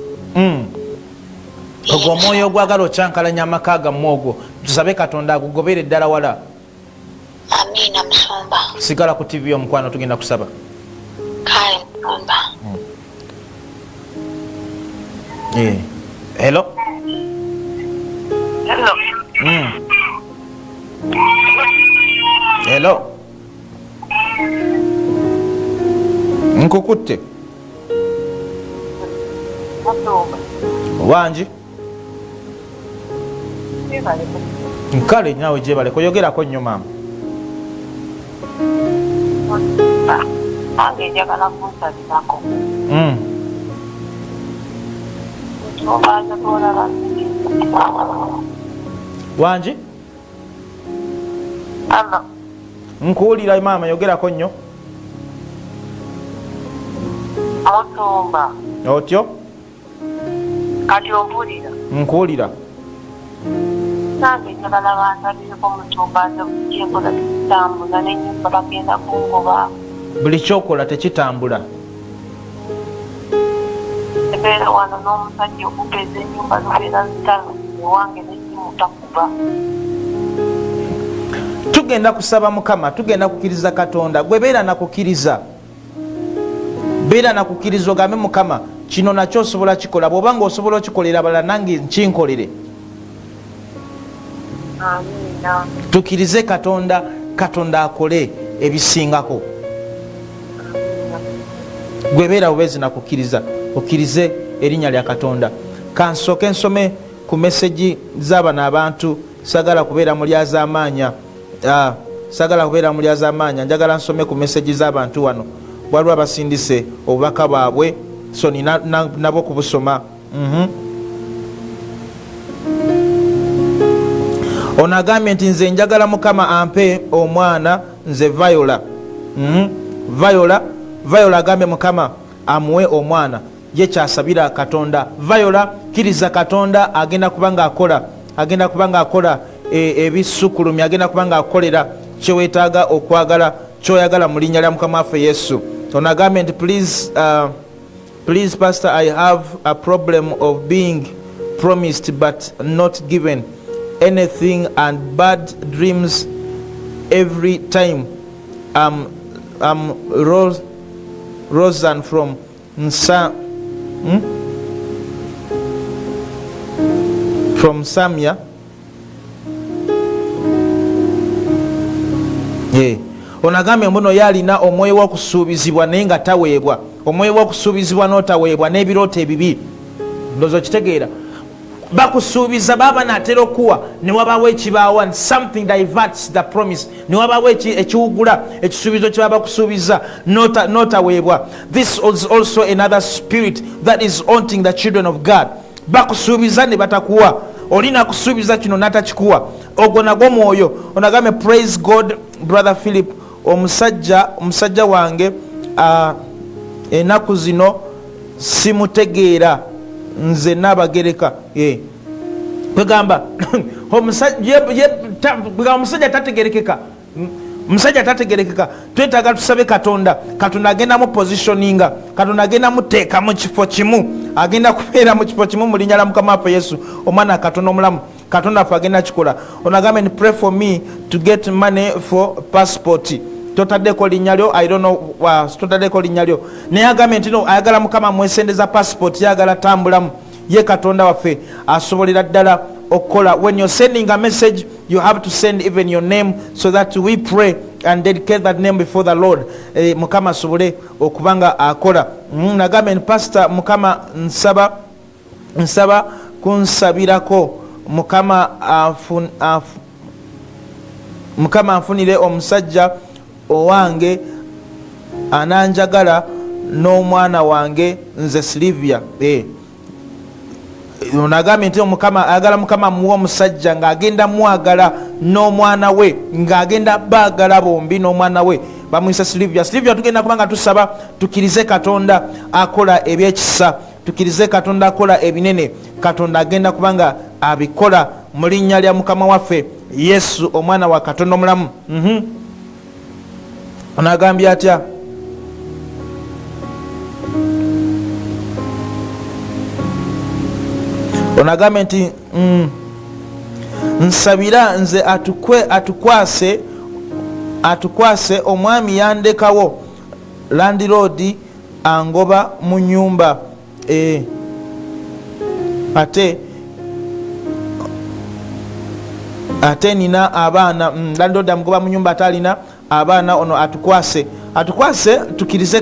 Ogwo omwoyo ogwagala okyankalanya amaka gammwe ogwo tusabe Katonda agugobere ddala wala. Amina Musumba. Sigala ku TV omukwano tugenda kusaba. Kale Musumba. Hello. Hello. Nkukutte. Wanji. Nkale nyawe jebale koyogerako nnyo maama. Nange njagala kunsabirako. Wanji? Hello. Nkuwulira maama, yogerako nnyo. Musumba. Otyo? Kati ompulira. Nkuwulira. Nange njagala bansabireko Musumba nze kyenkola tekitambula n'ennyumba bagenda kungoba. Buli kyokola tekitambula. Ebeera wano n'omusajja okupeeza ennyumba zibeera zitalo ewange n'essimu takuba. Tugenda kusaba Mukama, tugenda kukiriza Katonda. Gwe beera nakukiriza. Beera nakukiriza ogambe Mukama kino nakyo osobola kikola. Bw'obanga osobola okikolera abalala nange nkinkolere. Amina. Tukirize Katonda, Katonda akole ebisingako. Gwe beera bwezi nakukiriza. Okirize erinnya lya Katonda. Kansooke nsome ku meseji z'abano abantu. Sagala kubeera mulyaz'amaanya. Sagala kubeera mulyaz'amaanya. Njagala nsome ku meseji z'abantu wano. Waliwo abasindise obubaka bwabwe. So nina nabo kubusoma. Ono agambye nti nze njagala Mukama ampe omwana nze Viola. Viola agambye Mukama amuwe omwana. Ye kyasabira Katonda. Viola kiriza Katonda agenda kubanga akola ebisukulumi, agenda kubanga akolera kyewetaaga okwagala kyoyagala mu linnya lya Mukama waffe Yesu. Ono agambye nti please Please, Pastor, I have a problem of being promised but not given anything and bad dreams every time. Rosan from from Samia. Onagambye mbuno yalina omwoyo w'okusuubizibwa naye nga taweebwa, omwoyo w'okusuubizibwa n'otaweebwa n'ebirooto ebibi. Ndowooza okitegeera. Bakusuubiza baba natera okuwa ne wabawo ekibaawa, and something diverts the promise, ne wabawo ekiwugula ekisuubizo kye baba kusuubiza n'otaweebwa. This is also another spirit that is haunting the children of God. Bakusuubiza ne batakuwa, olina kusuubiza kino n'atakikuwa, ogwo nagwo mwoyo. Onagambye praise God brother Philip, omusajja wange ennaku zino simutegeera nze n'abagereka. Kwegamba omusajja tategerekeka, omusajja tategerekeka. Twetaaga tusabe Katonda, Katonda agenda mu positioninga, Katonda agenda muteeka mu kifo kimu, agenda kubeera mu kifo kimu mu linnya la Mukama waffe Yesu, omwana Katonda omulamu. Katonda affe agenda kikola. Onagambye and pray for me to get money for passport. Totaddeko linnya lyo, I don't know, totaddeko linnya lyo. Naye agambye nti no, ayagala Mukama mwesendeza passport, yagala tambulamu. Ye Katonda waffe asobolera ddala okukola. When you're sending a message, you have to send even your name so that we pray and dedicate that name before the Lord. Mukama asobole okubanga akola. Nagambye ni pastor, nsaba kunsabirako. Mukama afunire omusajja owange ananjagala n'omwana wange nze Silvia. Onagambye nti Mukama ayagala Mukama muwa omusajja ng'agenda mwagala n'omwana we, ng'agenda baagala bombi n'omwana we bamuyisa Silvia. Silvia tugenda kubanga tusaba tukirize Katonda akola ebyekisa, tukirize Katonda akola ebinene. Katonda agenda kubanga abikola mu linnya lya Mukama waffe Yesu, omwana wa Katonda omulamu. Onagambye atya? Onagambye nti nsabira nze atukwase omwami yandekawo landlord angoba mu nyumba ate nina abaana. Landlord amugoba mu nyumba atalina abaana, ono atukwase tukirize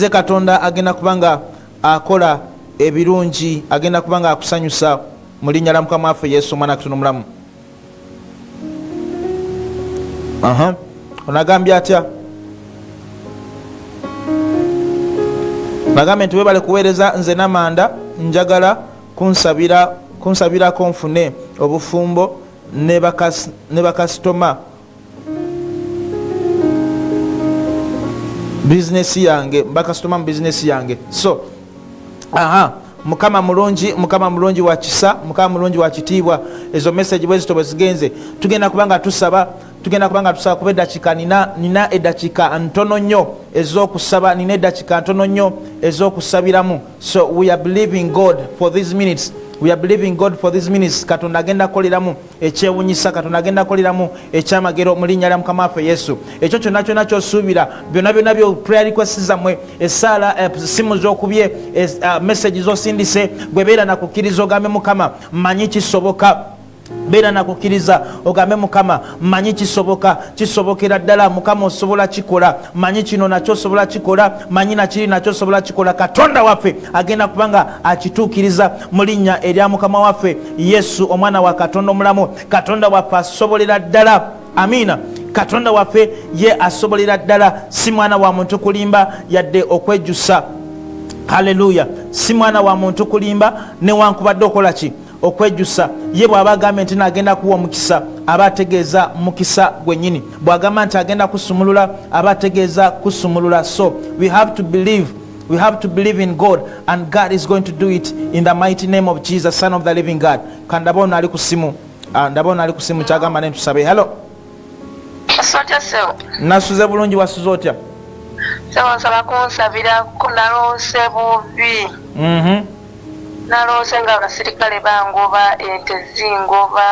Katonda agenda kubanga akola ebirungi, agenda kubanga akusanyusa mu linnya la Mukama waffe Yesu, omwana Katonda omulamu. Onagambye atya? Nagambye nti webale kuweereza nze namanda, njagala kunsabirako nfune obufumbo ne bakasitoma bizinesi yange, bakasitoma mu bizinesi yange. So Mukama mulungi wa kisa, Mukama mulungi wa kitiibwa. Ezo message bwe zito bwe zigenze, tugenda kubanga tusaba kuba eddakiika, nina eddakiika ntono nnyo ez'okusaba, nina eddakiika ntono nnyo ez'okusabiramu. So we are believing God for these minutes. Katonda agenda koleramu ekyewunyisa, Katonda agenda koleramu ekyamagero mu linnya lya Mukama waffe Yesu. Ekyo kyonna ky'osuubira, byonna byo prayer requests zammwe, essaala, simu z'okubye, message z'osindise, gwe beera nakukkiriza ogambe Mukama mmanyi kisoboka. Beera nakukkiriza ogambe Mukama mmanyi kisobokera ddala. Mukama osobola kikola, mmanyi kino nakyo osobola kikola, mmanyi nakiri nakyo osobola kikola. Katonda waffe agenda kubanga akituukiriza mu linnya erya Mukama waffe Yesu, omwana wa Katonda omulamu. Katonda waffe asobolera ddala. Amiina. Katonda waffe ye asobolera ddala, si mwana wa muntu kulimba yadde okwejjusa. Haleluya. Si mwana wa muntu kulimba newankubadde okola ki? Okwejjusa. Ye bw'aba agambye nti nagenda kuwa omukisa, aba ategeeza mukisa gwennyini. Bw'agamba nti agenda kusumulula, aba ategeeza kusumulula. So we have to believe in God, and God is going to do it in the mighty name of Jesus, Son of the living God. Ndabona ali ku simu kyagamba ne tusabe. Hello. Asante sewo. Nasuze bulungi, wasuze otya? nsaba kunsabirako naloose bubi naloose nga abasirikale bangoba ente zingoba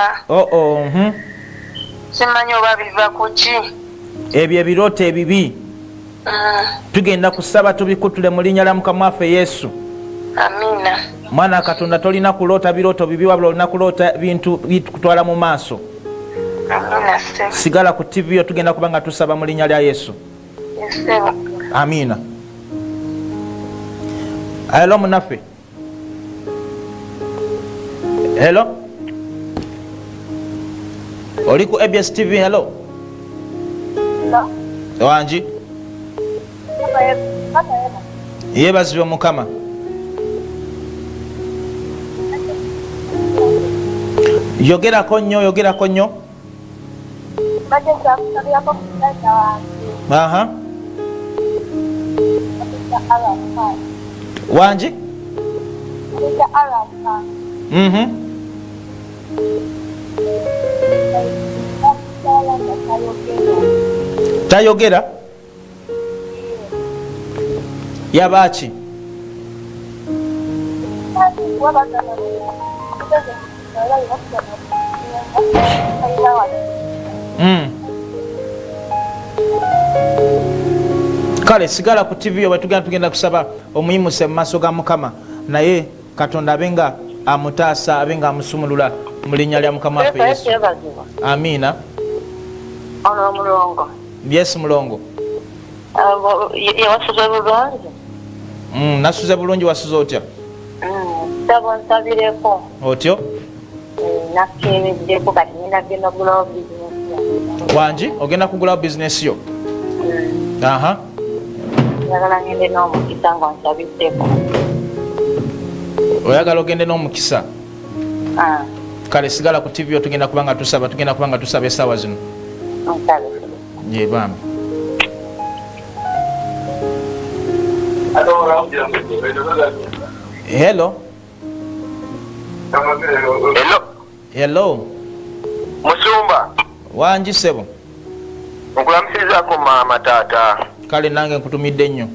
simanyi oba biva kuki ebyo ebirooto ebibi tugenda kusaba tubikutule mu linnya lya Mukama waffe Yesu. Amina. Mwana Katonda tolina kuloota birooto bibi wabula olina kuloota bintu bitukutwala mu maaso. Amina. Sigala ku TV yo tugenda kubanga tusaba mu linnya lya Yesu. Amina. Hello munaffe. Hello. Oli ku ABS TV. Hello. Wanji. Yebazibwe Mukama. Yogerako nnyo. Aha. Wanji? Tayogera? Yabachi? Kale sigala ku TV yo tugenda kusaba omuyimuse mu maaso ga Mukama naye Katonda abenga amutaasa abenga amusumulula mu linnya lya Mukama waffe Yesu. Amina. Ono mulongo. Yes mulongo. Wasuze bulungi? Nasuze bulungi. Wasuze otya? Nsabireko. Otyo? Nakkiriddeko kati nagenda kugulawo bizinesi. Wanji ogenda kugulawo bizinesi yo? Aha. Njagala ngende n'omukisa nga nsabiddeko. Oyagala ogende n'omukisa? Kale sigala ku TV yo tugenda kubanga tusaba essaawa zino. Ye bambi. Hello. Hello. Musumba. Wanji sebo. Nkulamusizaako maama taata. Kale nange nkutumidde nnyo.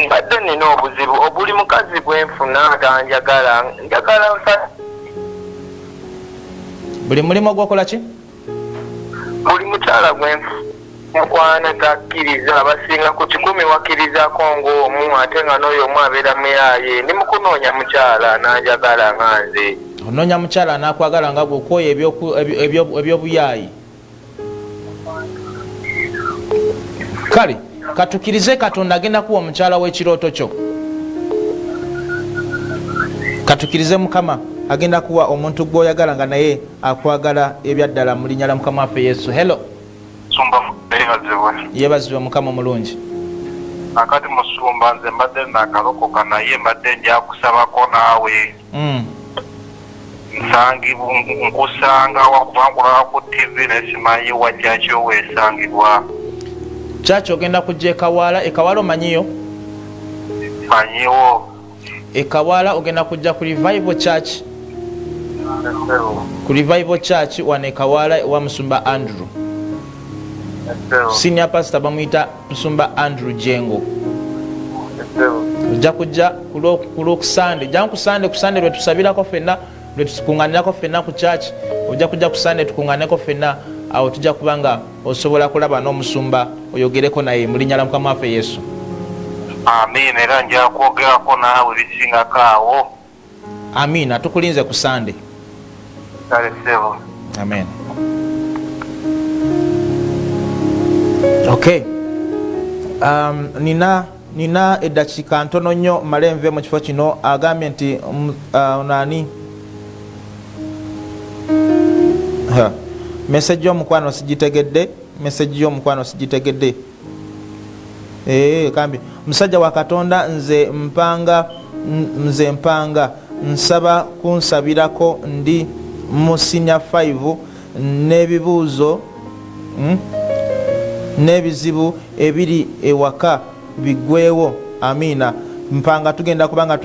Mbadde nina obuzibu obuli mukazi bwenfuna ganjagala buli mulimu gwokola ki? buli mukyala gwenkwana takkiriza abasinga ku 10 wakkirizaako ng'omu ate nga n'oyo omu abeera muyaye ndi mukunoonya mukyala nanjagala nga nze. Onoonya mukyala anakwagala nga bw'okwoya ebyobuyaayi. Kale katukirize Katonda agenda kuwa omukyala w'ekirooto kyo. Katukirize Mukama agenda kuwa omuntu gw'oyagala nga naye akwagala ebyaddala mu linnya lya Mukama waffe Yesu. Hello. Yebazibwe Mukama omulungi. Akati Musumba nze mbadde nakalokoka naye mbadde nja kusabako naawe. Nkusanga wakubangula ku TV nesimanyi wajja kyo weesangibwa. Chacho ogenda kujja Ekawala. Ekawala omanyiyo? Manyiwo. Ekawala ogenda kujja ku Revival Church. Ku Revival Church wano Ekawala wa Musumba Andrew. Senior pastor bamuyita Musumba Andrew Jengo. Ojja kujja ku Sunday. Jangu ku Sunday lwe tusabirako ffenna lwe tukunganirako ffenna ku church. Ojja kujja ku Sunday tukunganirako ffenna awo tujja kubanga osobola kulaba n'omusumba oyogereko naye mu linnya lya Mukama waffe Yesu. Amina. Era nja kwogerako naawe bisingako awo. Amina. Tukulinze ku Sunday. Kale sebo. Amen. Okay. Nina eddakiika ntono nnyo male nve mu kifo kino agambye nti nani message y'omukwano sigitegedde. Kambi musajja wa Katonda nze mpanga nsaba kunsabirako ndi mu senior 5 n'ebibuuzo n'ebizibu ebiri ewaka bigwewo. Amina. Mpanga tugenda kubanga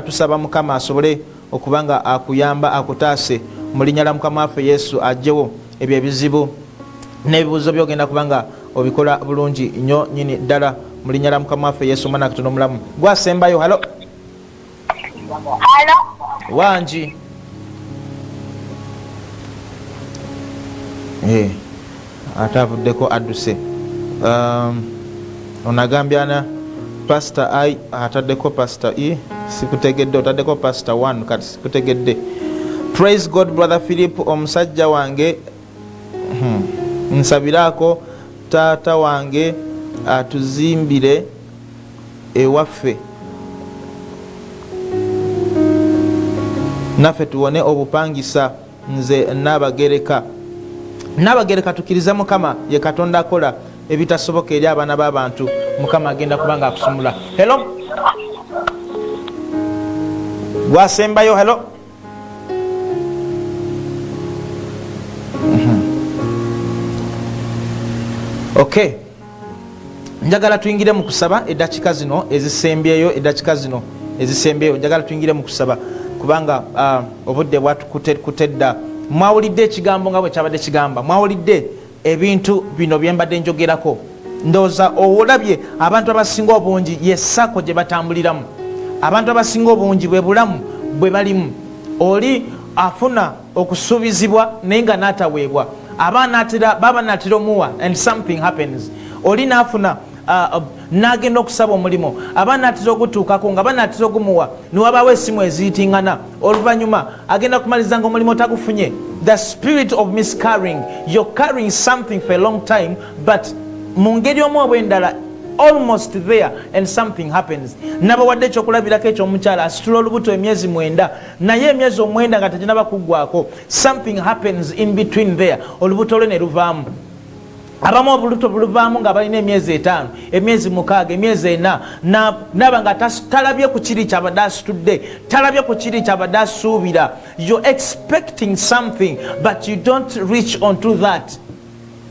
tusaba Mukama asobole okubanga akuyamba akutaase mu linnya lya Mukama waffe Yesu ajjewo ebyo ebizibu n'ebibuuzo byogenda kubanga obikola bulungi nnyo nyini ddala mu linnya lya Mukama waffe Yesu Omwana Katonda omulamu. Gwasembayo halo wangi ate avuddeko adduse onagambyana pastor I ataddeko pastor E sikutegedde otaddeko pastor 1 kati sikutegedde. Praise God brother Philip omusajja wange nsabirako taata wange atuzimbire ewaffe naffe tuwone obupangisa. Nze Nabagereka tukiriza Mukama ye Katonda akola ebitasoboka eri abaana b'abantu. Mukama agenda kubanga akusumula. Hello gwasembayo hello okay njagala tuyingire mu kusaba eddakiika zino ezisembyeyo njagala tuyingire mu kusaba kubanga obudde bwatukutedda. Mwawulidde ekigambo nga bwe kyabadde kigamba, mwawulidde ebintu bino byembadde njogerako. Ndowooza olabye abantu abasinga obungi yessako gye batambuliramu, abantu abasinga obungi bwe bulamu bwe balimu. Oli afuna okusuubizibwa naye nga n'ataweebwa, baba natera omuwa and something happens. Oli n'afuna n'agenda okusaba omulimo, abaana atera okutuukako nga banatera ogumuwa niwabaawo essimu eziyitingana, oluvannyuma agenda kumaliza nga omulimo tagufunye. The spirit of miscarrying, you're carrying something for a long time but mu ngeri omu oba endala almost there and something happens. Nabawadde ekyokulabirako ekyomukyala asitula olubuto emyezi 9 naye emyezi 9 nga teginaba kuggwako, something happens in between there, olubuto lwe ne luvaamu. Abamu obuluto buluvaamu nga balina emyezi 5, emyezi 6, emyezi 4 naba nga talabye ku kiri kyabadde asitudde, talabye ku kiri kyabadde asuubira. You're expecting something but you don't reach onto that.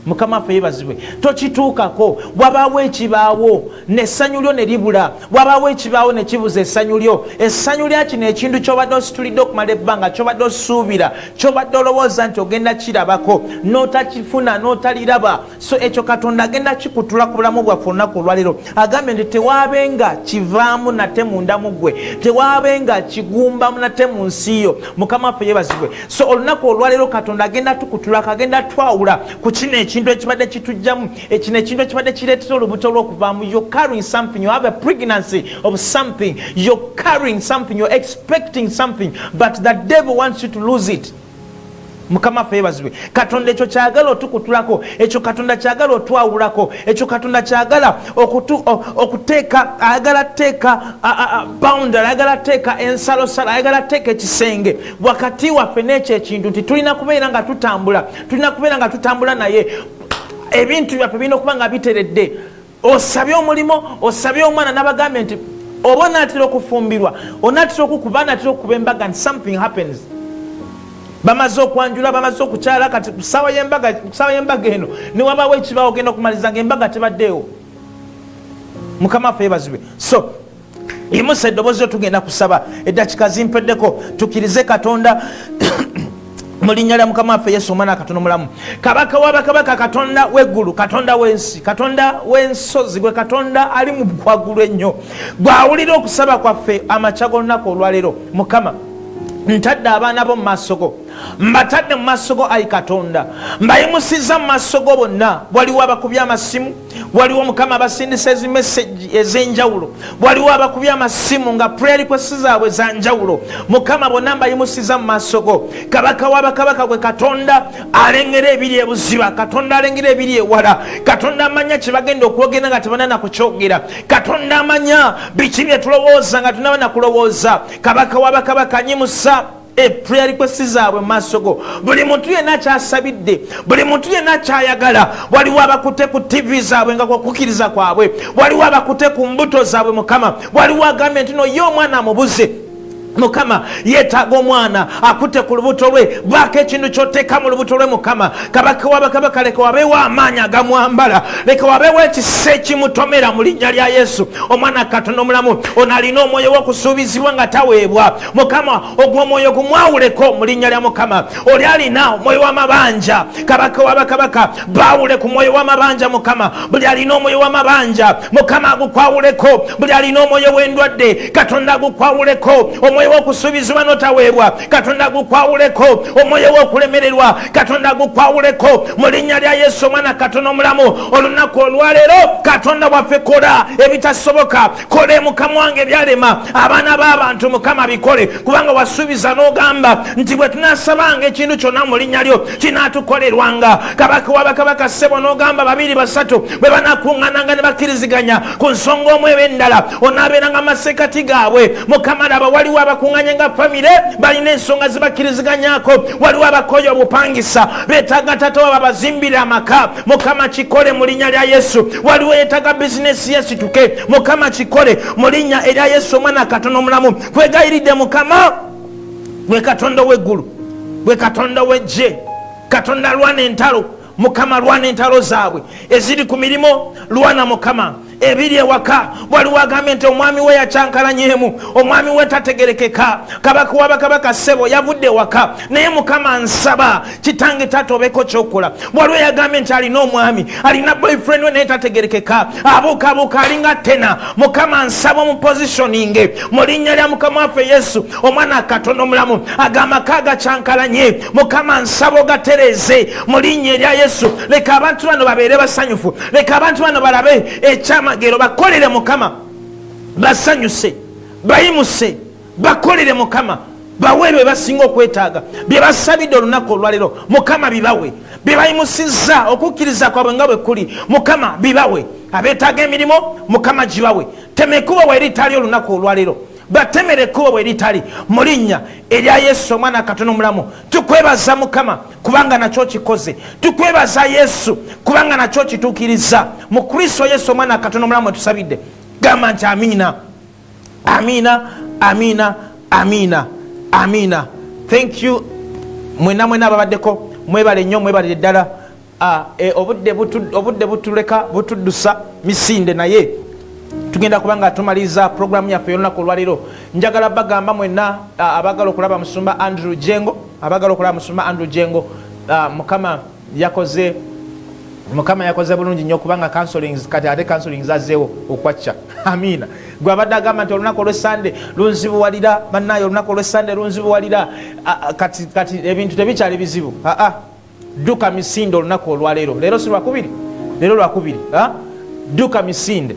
Mukama waffe yeebazibwe. Tokituukako, wabaawo ekibaawo n'essanyu lyo ne libula, wabaawo ekibaawo ne kibuza essanyu lyo. Essanyu lya kino ekintu ky'obadde ositulidde okumala ebbanga, ky'obadde osuubira, ky'obadde olowooza nti ogenda kirabako n'otakifuna n'otaliraba. So ekyo Katonda agenda kikutula ku bulamu bwaffe olunaku olwaleero. Agambye nti tewaabenga kivaamu nate munda mu ggwe, tewaabenga kigumbamu nate mu nsi yo. Mukama waffe yeebazibwe. So olunaku olwaleero Katonda agenda tukutulako, agenda twawula ku kino ekintu ekibadde kitujjamu, ekino ekintu ekibadde kireetera olubuto lw'okuvaamu. You're carrying something, you have a pregnancy of something, you're carrying something, you're expecting something but the devil wants you to lose it. Mukama waffe yeebazibwe. Katonda ekyo kyagala otukutulako, ekyo Katonda kyagala otwawulako, ekyo Katonda kyagala okuteeka, ayagala teeka boundary, ayagala teeka ensalosala, ayagala teeka ekisenge wakati waffe n'ekyo ekintu nti tulina kubeera nga tutambula naye. Ebintu byaffe birina okuba nga biteredde. Osabye omulimu, osabye omwana n'abagambye nti oba onaatera okufumbirwa, onaatera okukuba, onaatera okukuba embaga and something happens. Bamaze okwanjula, bamaze okukyala, kati kusaawa y'embaga eno niwabaawo ekibaawo ogenda okumaliza ng'embaga tebaddeewo. Mukama waffe yeebazibwe. So yimusa eddoboozi yo tugenda kusaba eddakiika zimpeddeko tukirize Katonda mu linnya lya Mukama waffe Yesu Omwana Katonda omulamu. Kabaka w'abakabaka, Katonda w'eggulu, Katonda w'ensi, Katonda w'ensozi, gwe Katonda ali mu bwagulu ennyo, gw'awulira okusaba kwaffe amakya g'olunaku olwaleero. Mukama ntadde abaana bo mu maaso go, mbatadde mu maaso go ayi Katonda, mbayimusiza mu maaso go bonna. Waliwo abakubye amasimu, waliwo Mukama abasindisa ezimeseji ez'enjawulo, waliwo abakubye amasimu nga prayer requests zaabwe za njawulo. Mukama bonna mbayimusiza mu maaso go. Kabaka w'abakabaka gwe Katonda alengera ebiri ebuziba, Katonda alengera ebiri ewala, Katonda amanya kye bagenda okwogera nga tebanana kukyogera, Katonda amanya biki bye tulowooza nga tunaba na kulowooza. Kabaka w'abakabaka nyimusa prayer requests zaabwe mu maaso go. Buli muntu yenna kyasabidde, buli muntu yenna kyayagala. Waliwo abakute ku TV zaabwe nga kwakukiriza kwabwe, waliwo abakute ku mbuto zaabwe. Mukama waliwo agambye nti no ye omwana amubuze Mukama yetaaga omwana akutte ku lubuto lwe baako ekintu ky'oteeka mu lubuto lwe Mukama kabaka wabakabaka leka wabeewo amaanyi agamwambala leka wabeewo ekisa ekimutomera mu linnya lya Yesu omwana Katonda omulamu ono alina omwoyo w'okusuubizibwa nga taweebwa Mukama ogwo omwoyo gumwawuleko mu linnya lya Mukama oli alina omwoyo w'amabanja kabaka wabakabaka baawule ku mwoyo w'amabanja Mukama buli alina omwoyo w'amabanja Mukama agukwawuleko buli alina omwoyo w'endwadde Katonda agukwawuleko omwoyo w'okusuubizibwa n'otaweebwa Katonda agukwawuleko omwoyo w'okulemererwa Katonda agukwawuleko mu linnya lya Yesu omwana Katonda omulamu olunaku olwaleero Katonda waffe kola ebitasoboka kola Mukama wange ebyalema abaana b'abantu Mukama bikole kubanga wasuubiza n'ogamba nti bwe tunaasabanga ekintu kyonna mu linnya lyo kinaatukolerwanga kabaka wabakabaka ssebo n'ogamba 2 3 bwe banaakuŋŋaananga ne bakkiriziganya ku nsonga omwe eb'endala onaabeeranga masekati gaabwe Mukama laba waliwo abakuŋŋanye nga famire balina ensonga zibakkiriziganyako waliwo abakoye obupangisa beetaaga tata waba bazimbire amaka Mukama kikole mu linnya lya Yesu waliwo yeetaaga bizinesi yesituke Mukama kikole mu linnya erya Yesu omwana Katonda omulamu kwegayiridde Mukama gwe Katonda w'eggulu gwe Katonda w'eggye Katonda lwana entalo Mukama lwana entalo zaabwe eziri ku mirimo lwana Mukama ebiri ewaka waliwo agambye nti omwami we yakyankalanyeemu omwami we tategerekeka kabaka wabakabaka ssebo yavudde ewaka naye Mukama nsaba kitange taata obeeko kyokola waliwo yagambye nti alina omwami alina boyfriend we naye tategerekeka abuukabuuka alinga tena Mukama nsaba omupositioninge mu linnya lya Mukama waffe Yesu omwana Katonda omulamu agamaka agakyankalanye Mukama nsaba ogatereze mu linnya erya Yesu leka abantu bano babeere basanyufu leka abantu bano balabe ekyamagero bakolere Mukama basanyuse bayimuse bakolere Mukama bawe bye basinga okwetaaga bye basabidde olunaku olwaleero Mukama bibawe bye bayimusizza okukkiriza kwabwe nga bwe kuli Mukama bibawe abeetaaga emirimu Mukama gibawe temekubo bweritali olunaku olwaleero batemere ekkubo bweritali mu linnya erya Yesu omwana Katonda omulamu tukwebaza Mukama kubanga nakyo kikoze tukwebaza Yesu kubanga nakyo kituukiriza mu Kristo Yesu omwana Katonda omulamu tusabidde gamba nti amiina amiina amiina amiina amiina. Thank you mwena ababaddeko mwebale nnyo mwebale ddala obudde butuleka butuddusa misinde naye tugenda kubanga tumaliza programu yaffe y'olunaku olwaleero njagala bagamba mwenna abagala okulaba Musumba Andrew Jengo abagala okulaba Musumba Andrew Jengo Mukama yakoze bulungi nnyo kubanga counselings kati ate counselings azzeewo okwacca amiina gwe abadde agamba nti olunaku olw'Essande lunzibuwalira bannaye olunaku olw'Essande lunzibuwalira kati ebintu tebikyali bizibu dduka misinde olunaku olwaleero leero si lwakubiri leero lwakubiri dduka misinde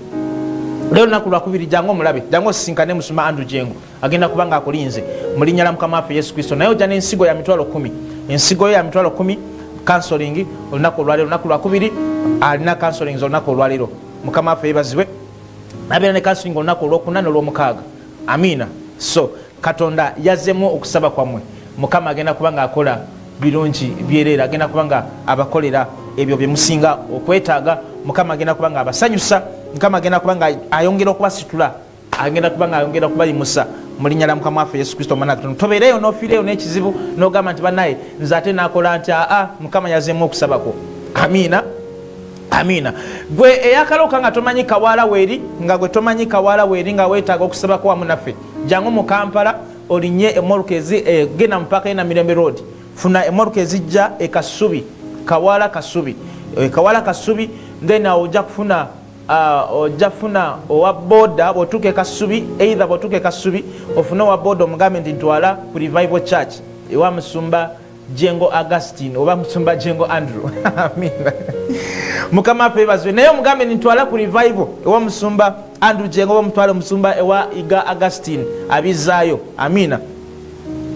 leo lunaku lwakubiri jangu omulabe jangu osisinkane Musumba Andrew Jengo agenda kubanga akulinze mu linnya lya Mukama waffe Yesu Kristo naye ojja n'ensigo ya mitwalo 10 ensigo ya mitwalo 10 counseling olunaku olwaleero olunaku lwakubiri alina counseling olunaku olwaleero Mukama waffe yeebazibwe nabeera ne counseling olunaku olwokuna n'olwomukaaga amiina. So Katonda yazzemu okusaba kwammwe Mukama agenda kubanga akola birungi byereera agenda kubanga abakolera ebyo bye musinga okwetaaga Mukama agenda kubanga abasanyusa Mukama agenda kubanga ayongera okubasitula agenda kubanga ayongera kubayimusa mu linnya lya Mukama waffe Yesu Kristo omwana Katonda tobeereyo n'ofiireyo n'ekizibu n'ogamba nti bannaye nze ate naakola nti Mukama yazeemu okusabako amiina amiina. Gwe eyakaloka nga tomanyi kawaala weeri nga gwe tomanyi kawaala weeri nga weetaaga okusabako wamu naffe jangu mu Kampala olinnye emmoruka genda mu paaka na Mirembe Road funa emmoruka ezijja ekasubi kawaala kasubi then ojja kufuna owa boda bwotuuka ekasubi either bwotuuka ekasubi ofuna owa boda omugambe nti ntwala ku Revival Church ewa Musumba Jengo Augustine oba Musumba Jengo Andrew amiina. Mukama waffe yeebazibwe naye omugambe nti ntwala ku Revival ewa Musumba Andrew Jengo oba mutwale Musumba ewa Iga Augustine abizaayo amiina.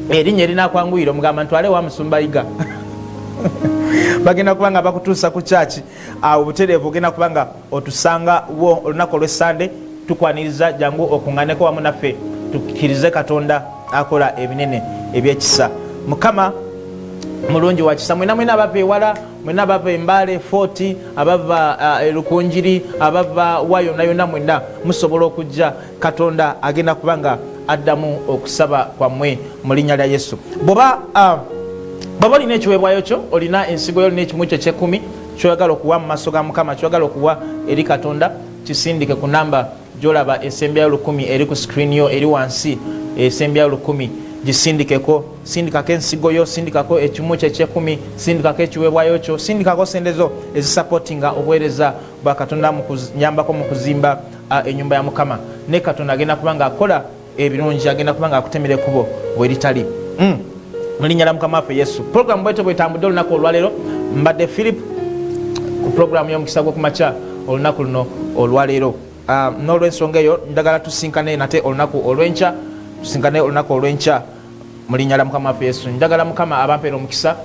Erinnya erinakwanguyira omugamba ntwale ewa Musumba Iga bagenda kubanga bakutuusa ku church obutereevu ogenda kubanga otusanga wo olunaku olw'Essande tukwaniriza jangu okuŋŋaaneko wamu naffe tukkirize Katonda akola ebinene ebyekisa. Mukama mulungi wa kisa mwena abava ewala mwena abava Embale 40 abava Lukunjiri abava wa yonna yonna mwena musobola okujja Katonda agenda kubanga addamu okusaba kwammwe mu linnya lya Yesu. Bw'oba olina ekiweebwayo kyo, olina ensigo yo, olina ekimu kyo eky'ekkumi kyoyagala okuwa mu maaso ga Mukama, kyoyagala okuwa eri Katonda, kisindike ku namba gy'olaba esembyayo 10 eri ku screen yo eri wansi, esembyayo 10 gisindikeko. Sindikako ensigo yo, sindikako ekimu kyo eky'ekkumi, sindikako ekiweebwayo kyo, sindikako sente zo ezisupportinga obuweereza bwa Katonda mu kunyambako mu kuzimba ennyumba ya Mukama. Ne Katonda agenda kuba nga akola ebirungi, agenda kuba nga akutemera ekkubo weritali. Mu linnya lya Mukama waffe Yesu. Program bwetyo bwetambudde olunaku olwaleero. Mbadde Philip ku program y'omukisa gw'okumakya olunaku luno olwaleero. N'olw'ensonga eyo njagala tusinkane nate olunaku olw'enkya, tusinkane olunaku olw'enkya mu linnya lya Mukama waffe Yesu. Njagala Mukama abampeera omukisa,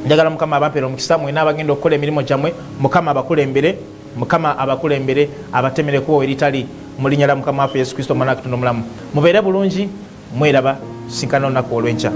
njagala Mukama abampeera omukisa, mwena abagenda okukola emirimu gyammwe, Mukama abakulembere, Mukama abakulembere, abatemere ekkubo eritali mu linnya lya Mukama waffe Yesu Kristo Omwana wa Katonda omulamu. Mubeere bulungi, mweraba, tusinkane olunaku olw'enkya.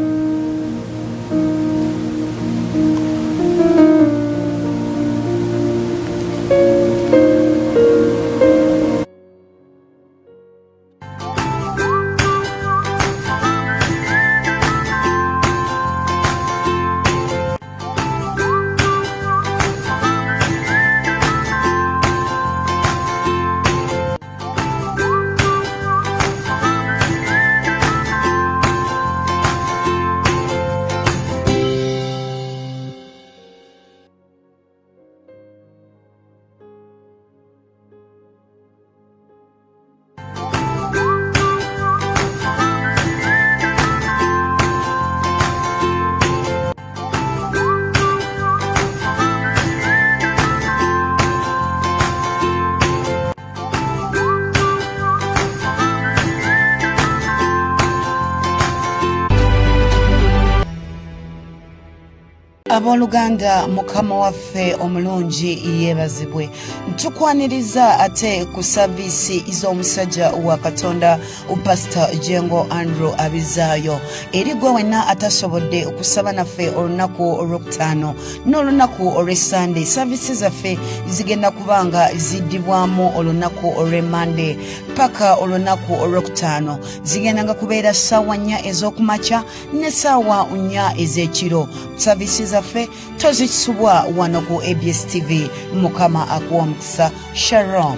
Abooluganda, Mukama waffe omulungi yeebazibwe. Tukwaniriza ate ku saviisi z'omusajja wa Katonda Pastor GWO Andrew Abizaayo. Eri gwe wenna atasobodde okusaba naffe olunaku olwokutaano n'olunaku olw'Essande, saviisi zaffe zigenda kubanga ziddibwamu olunaku olw'Emmande paka olunaku olwokutaano. Zigendanga kubeera ssaawa 4 ez'okumakya ne ssaawa 4 ez'ekiro. Saviisi zaffe tozisubwa wano ku ABS TV. Mukama akuwa omukisa. Shalom.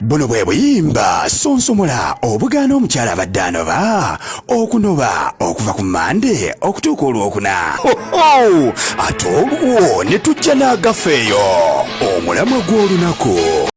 Buno bwe buyimba sonsomola obugaana omukyala abadde anoba okunoba okuva ku Mande okutuuka olwokuna. Ate olwo ne tujja n'agafeeyo omulamwa gw'olunaku.